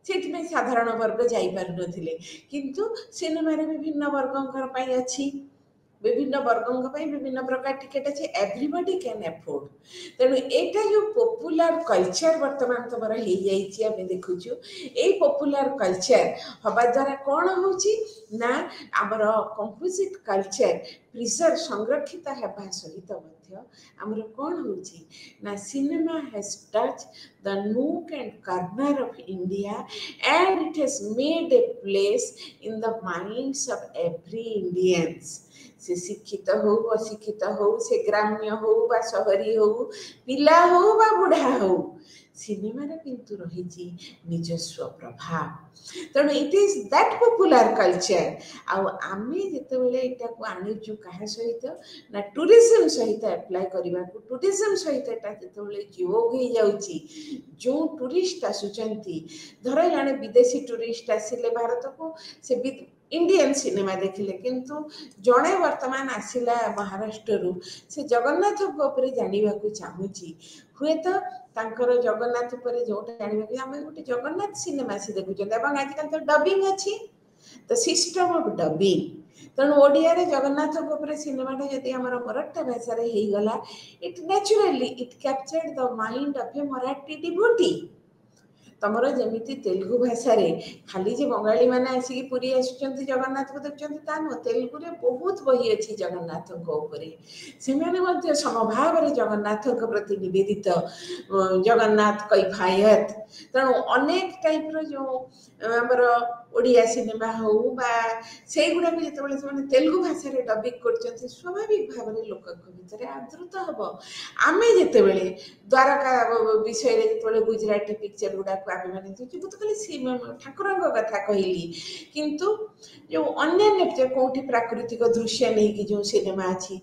Speaker 1: সেইଥିପାଇଁ ସାଧାରଣ ବର୍ଗ ଯାଇପାରୁନଥିଲେ କିନ୍ତୁ ସିନେମାରେ ବିଭିନ୍ନ ବର୍ଗଙ୍କର ପାଇଁ ଅଛି ବିଭିନ୍ନ ବର୍ଗଙ୍କ ପାଇଁ ବିଭିନ୍ନ ପ୍ରକାର ଟିକେଟ ଅଛି ଏଭ୍ରିବଡି କ୍ୟାନ୍ ଆଫୋର୍ଡ ତେଣୁ ଏଇଟା ଯୋଉ ପପୁଲାର କଲଚର ବର୍ତ୍ତମାନ ତମର ହେଇଯାଇଛି ଆମେ ଦେଖୁଛୁ ଏଇ ପପୁଲାର କଲଚର ହବା ଦ୍ୱାରା କ'ଣ ହଉଛି ନା ଆମର କମ୍ପୋଜିଟ କଲଚର ପ୍ରିଜର୍ଭ ସଂରକ୍ଷିତ ହେବା ସହିତ ମଧ୍ୟ ଆମର କ'ଣ ହଉଛି ନା cinema has touched the nook and corner of India and it has made a place in the minds of every Indians. से शिक्षित हो अशिक्षित हो से ग्राम्य हो बा शहरी हो पिला हो बा बुढ़ा हो सिनेमार किंतु रही निजस्व प्रभाव तेणु it is that popular culture आमे जेतेबेले एटा को आनिचु कहा सहित ना टूरिज्म सहित अप्लाई करबा को टूरिज्म सहित एटा जेतेबेले जोग हो जाउची जो टूरिस्ट आसुचंती धर जाने विदेशी टूरिस्ट आसिले भारत को से इंडियन सिनेमा देखिले किंतु जड़े वर्तमान आसिला महाराष्ट्र रु से जगन्नाथ ऊपर जानिबा को चाहूची हुए तो तांकर जगन्नाथ ऊपर जोटा जानिबा कि हम गोटे जगन्नाथ सिनेमा से देखुचंत एवं आजकल तो डबिंग अछि तो सिस्टम ऑफ डबिंग तेणु ओडिया रे जगन्नाथ ऊपर सिनेमाटा जदि हमर मराठा भाषा रे हेई गला it naturally it captured the mind of A Marathi devotee तमर जमीती तेलुगु भाषा रे खाली जे बंगाली माने आसी पुरी आसुचंती जगन्नाथ को देखचंती ता न तेलुगु रे बहुत बही अछि जगन्नाथ को ऊपर से माने मध्ये समभाव रे जगन्नाथ को प्रति निवेदित जगन्नाथ कैफायत तेणु अनेक टाइप रो जो हमर ओडिया सिनेमा हो बा सेई गुडा भी जेतेबेले से तेलुगु भाषा रे डबिंग करचंती स्वाभाविक भाव रे लोक को भितरे आदृत हबो आमे जेतेबेले द्वारका विषय रे जेतेबेले गुजराती पिक्चर गुडा को आमे माने देखि तो खाली ठाकुरंग कथा कहली किंतु जो अन्य पिक्चर कोठी प्राकृतिक दृश्य नहीं कि जो सिनेमा अछि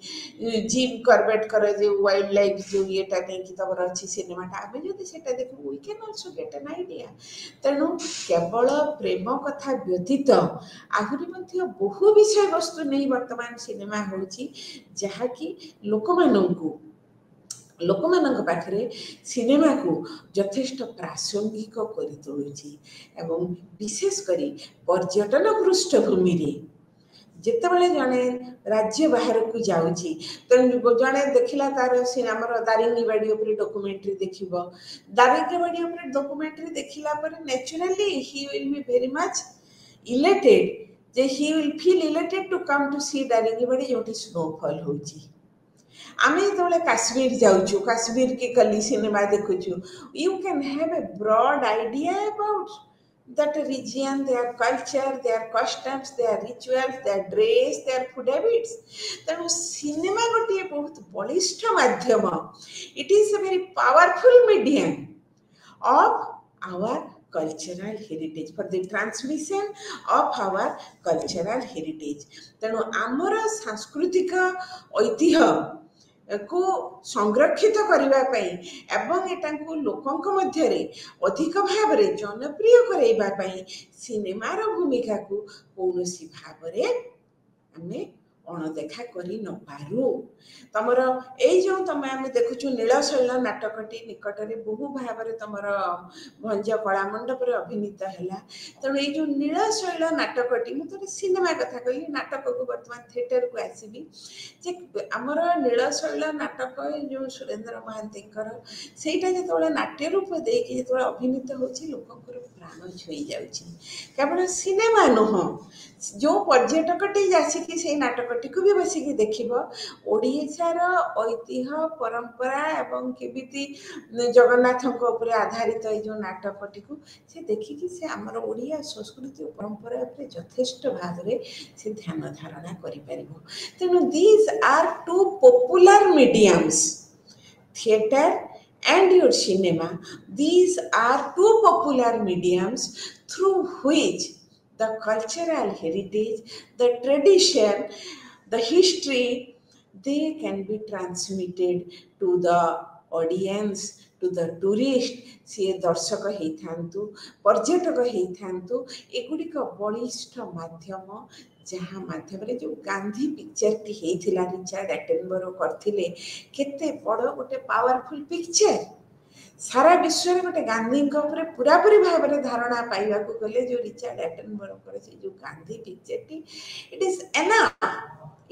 Speaker 1: जिम कॉर्बेट करे जे वाइल्ड लाइफ जो एटा नहीं कि तबर अछि सिनेमाटा आमे जदि सेटा देखु we can also get an idea तेणु केवल प्रेम कथा व्यतीत आहुरी मध्य बहु विषय वस्तु नहीं वर्तमान सिनेमा होची जहा कि लोकमानक पाखरे सिनेमा को यथेष्ट प्रासंगिक करि तोलुची एवं विशेष करी पर्यटन पृष्ठभूमि रे जेतेबेले जने राज्य बाहर को जाउची तो जने देखिला तार सिनेमार दारिंगीबाड़ी ऊपर डॉक्यूमेंट्री देखिबो दारिंगीबाड़ी ऊपर डॉक्यूमेंट्री देखिला पर naturally he will be very much elated जे he will feel elated to come to see Daringbadi जोटी स्नोफॉल होची आमे जेतेबेले काश्मीर जाउछु काश्मीर के कली सिनेमा देखुछु you can have a broad idea about that region, their culture, their customs, their rituals, their dress, their food habits. तेणु सिनेमा गोटे बहुत बलिष्ठ माध्यम it is a very powerful medium of our cultural heritage for the transmission of our cultural heritage. तेणु आमर सांस्कृतिक ऐतिह्य को संरक्षित करने एवं एटाको लोकंक मध्य अधिक भाव रे जनप्रिय करैबा पई सिनेमार भूमिका को कौनसी भाव रे हमें अणदेखा करि न पारू तमर एई जो तमे हम देखुछु नीलशैल नाटकटी निकटरे बहु भाव रे तमर भंज कला मंडप रे अभिनीत हैला तेणु ए जो नीलशैल नाटकटी मु तो सिनेमा कथा कहली नाटक को वर्तमान थिएटर को आसीबी जे हमर नीलशैल नाटक जो सुरेंद्र महांतीकर सेटा जेतोले नाट्य रूप देकी जेतोले अभिनीत होछि लोकंकर प्राण छुई जाउछि केवल सिनेमा नह जो पर्यटकटी जासी कि से नाटक नाटकटी को भी बसिकी देखिबो ओडिशार ऐतिह्य परंपरा एवं केमिति जगन्नाथ उपरे आधारित ये जो नाटकटी को से देखिकी से आमर ओडिया संस्कृति और परंपरा उपरे यथेष्ट भाव रे से ध्यान धारणा करि परिबो तेनु these are two popular mediums theater and your cinema. These are two popular mediums through which the cultural heritage, the tradition, the history, they can be transmitted to the audience, to the tourist. सी दर्शक होइथांतु पर्यटक होइथांतु एगुड़िक बलिष्ठ माध्यम जहाँ माध्यम जो Gandhi picture टी हेइथिला Richard Attenborough करथिले केते बड़ गोटे पावरफुल पिक्चर सारा विश्व में गोटे गांधी पूरापूरी भाव में धारणा पाइबा को गले जो रिचर्ड एटनबरो से जो Gandhi picture T it is enough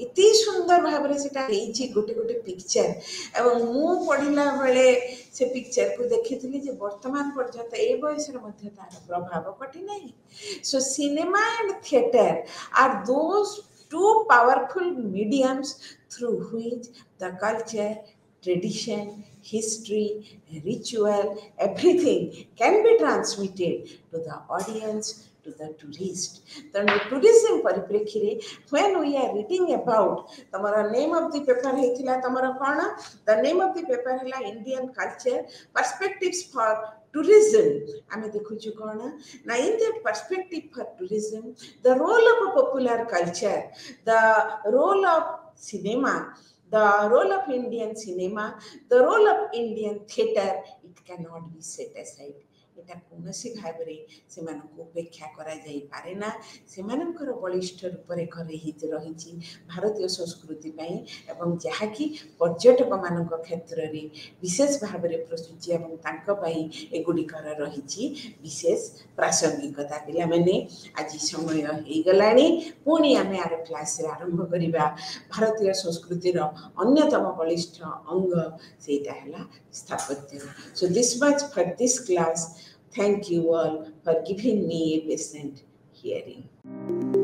Speaker 1: इति सुंदर भाव में सेटा हेइछि गोटे गोटे पिक्चर एवं मु पढ़िला बेले से पिक्चर को देखिथिली जे वर्तमान पर्यंत ए बयस रे मध्ये तार प्रभाव कटि नाही so cinema and theatre are those two powerful mediums through which the culture tradition, history, ritual, everything can be transmitted to the audience, to the tourist. The tourism परिप्रेक्षी when we are reading about तमरा name of the paper हेतिला तमरा कौन the name of the paper है Indian culture perspectives for tourism आमे देखु छु कौन ना in that perspective for tourism the role of a popular culture the role of cinema the role of Indian cinema, the role of Indian theatre, it cannot be set aside. एटा कोनोसी भाबरे से मानको उपेक्षा करा जाई पारे ना से मानकर बलिष्ठ रूप रे रहिछि भारतीय संस्कृति पई एवं जहा कि पर्यटक मानक क्षेत्र रे विशेष भाबरे प्रसिद्धि एवं तांक पई एगुडी कर रहिछि विशेष प्रासंगिकता पिला माने आज समय हे गलानी पुणी आमे आर क्लास रे आरंभ करिबा भारतीय संस्कृति रो अन्यतम बलिष्ठ अंग सेटा हला स्थापत्य so this much for this class. Thank you all for giving me a patient hearing.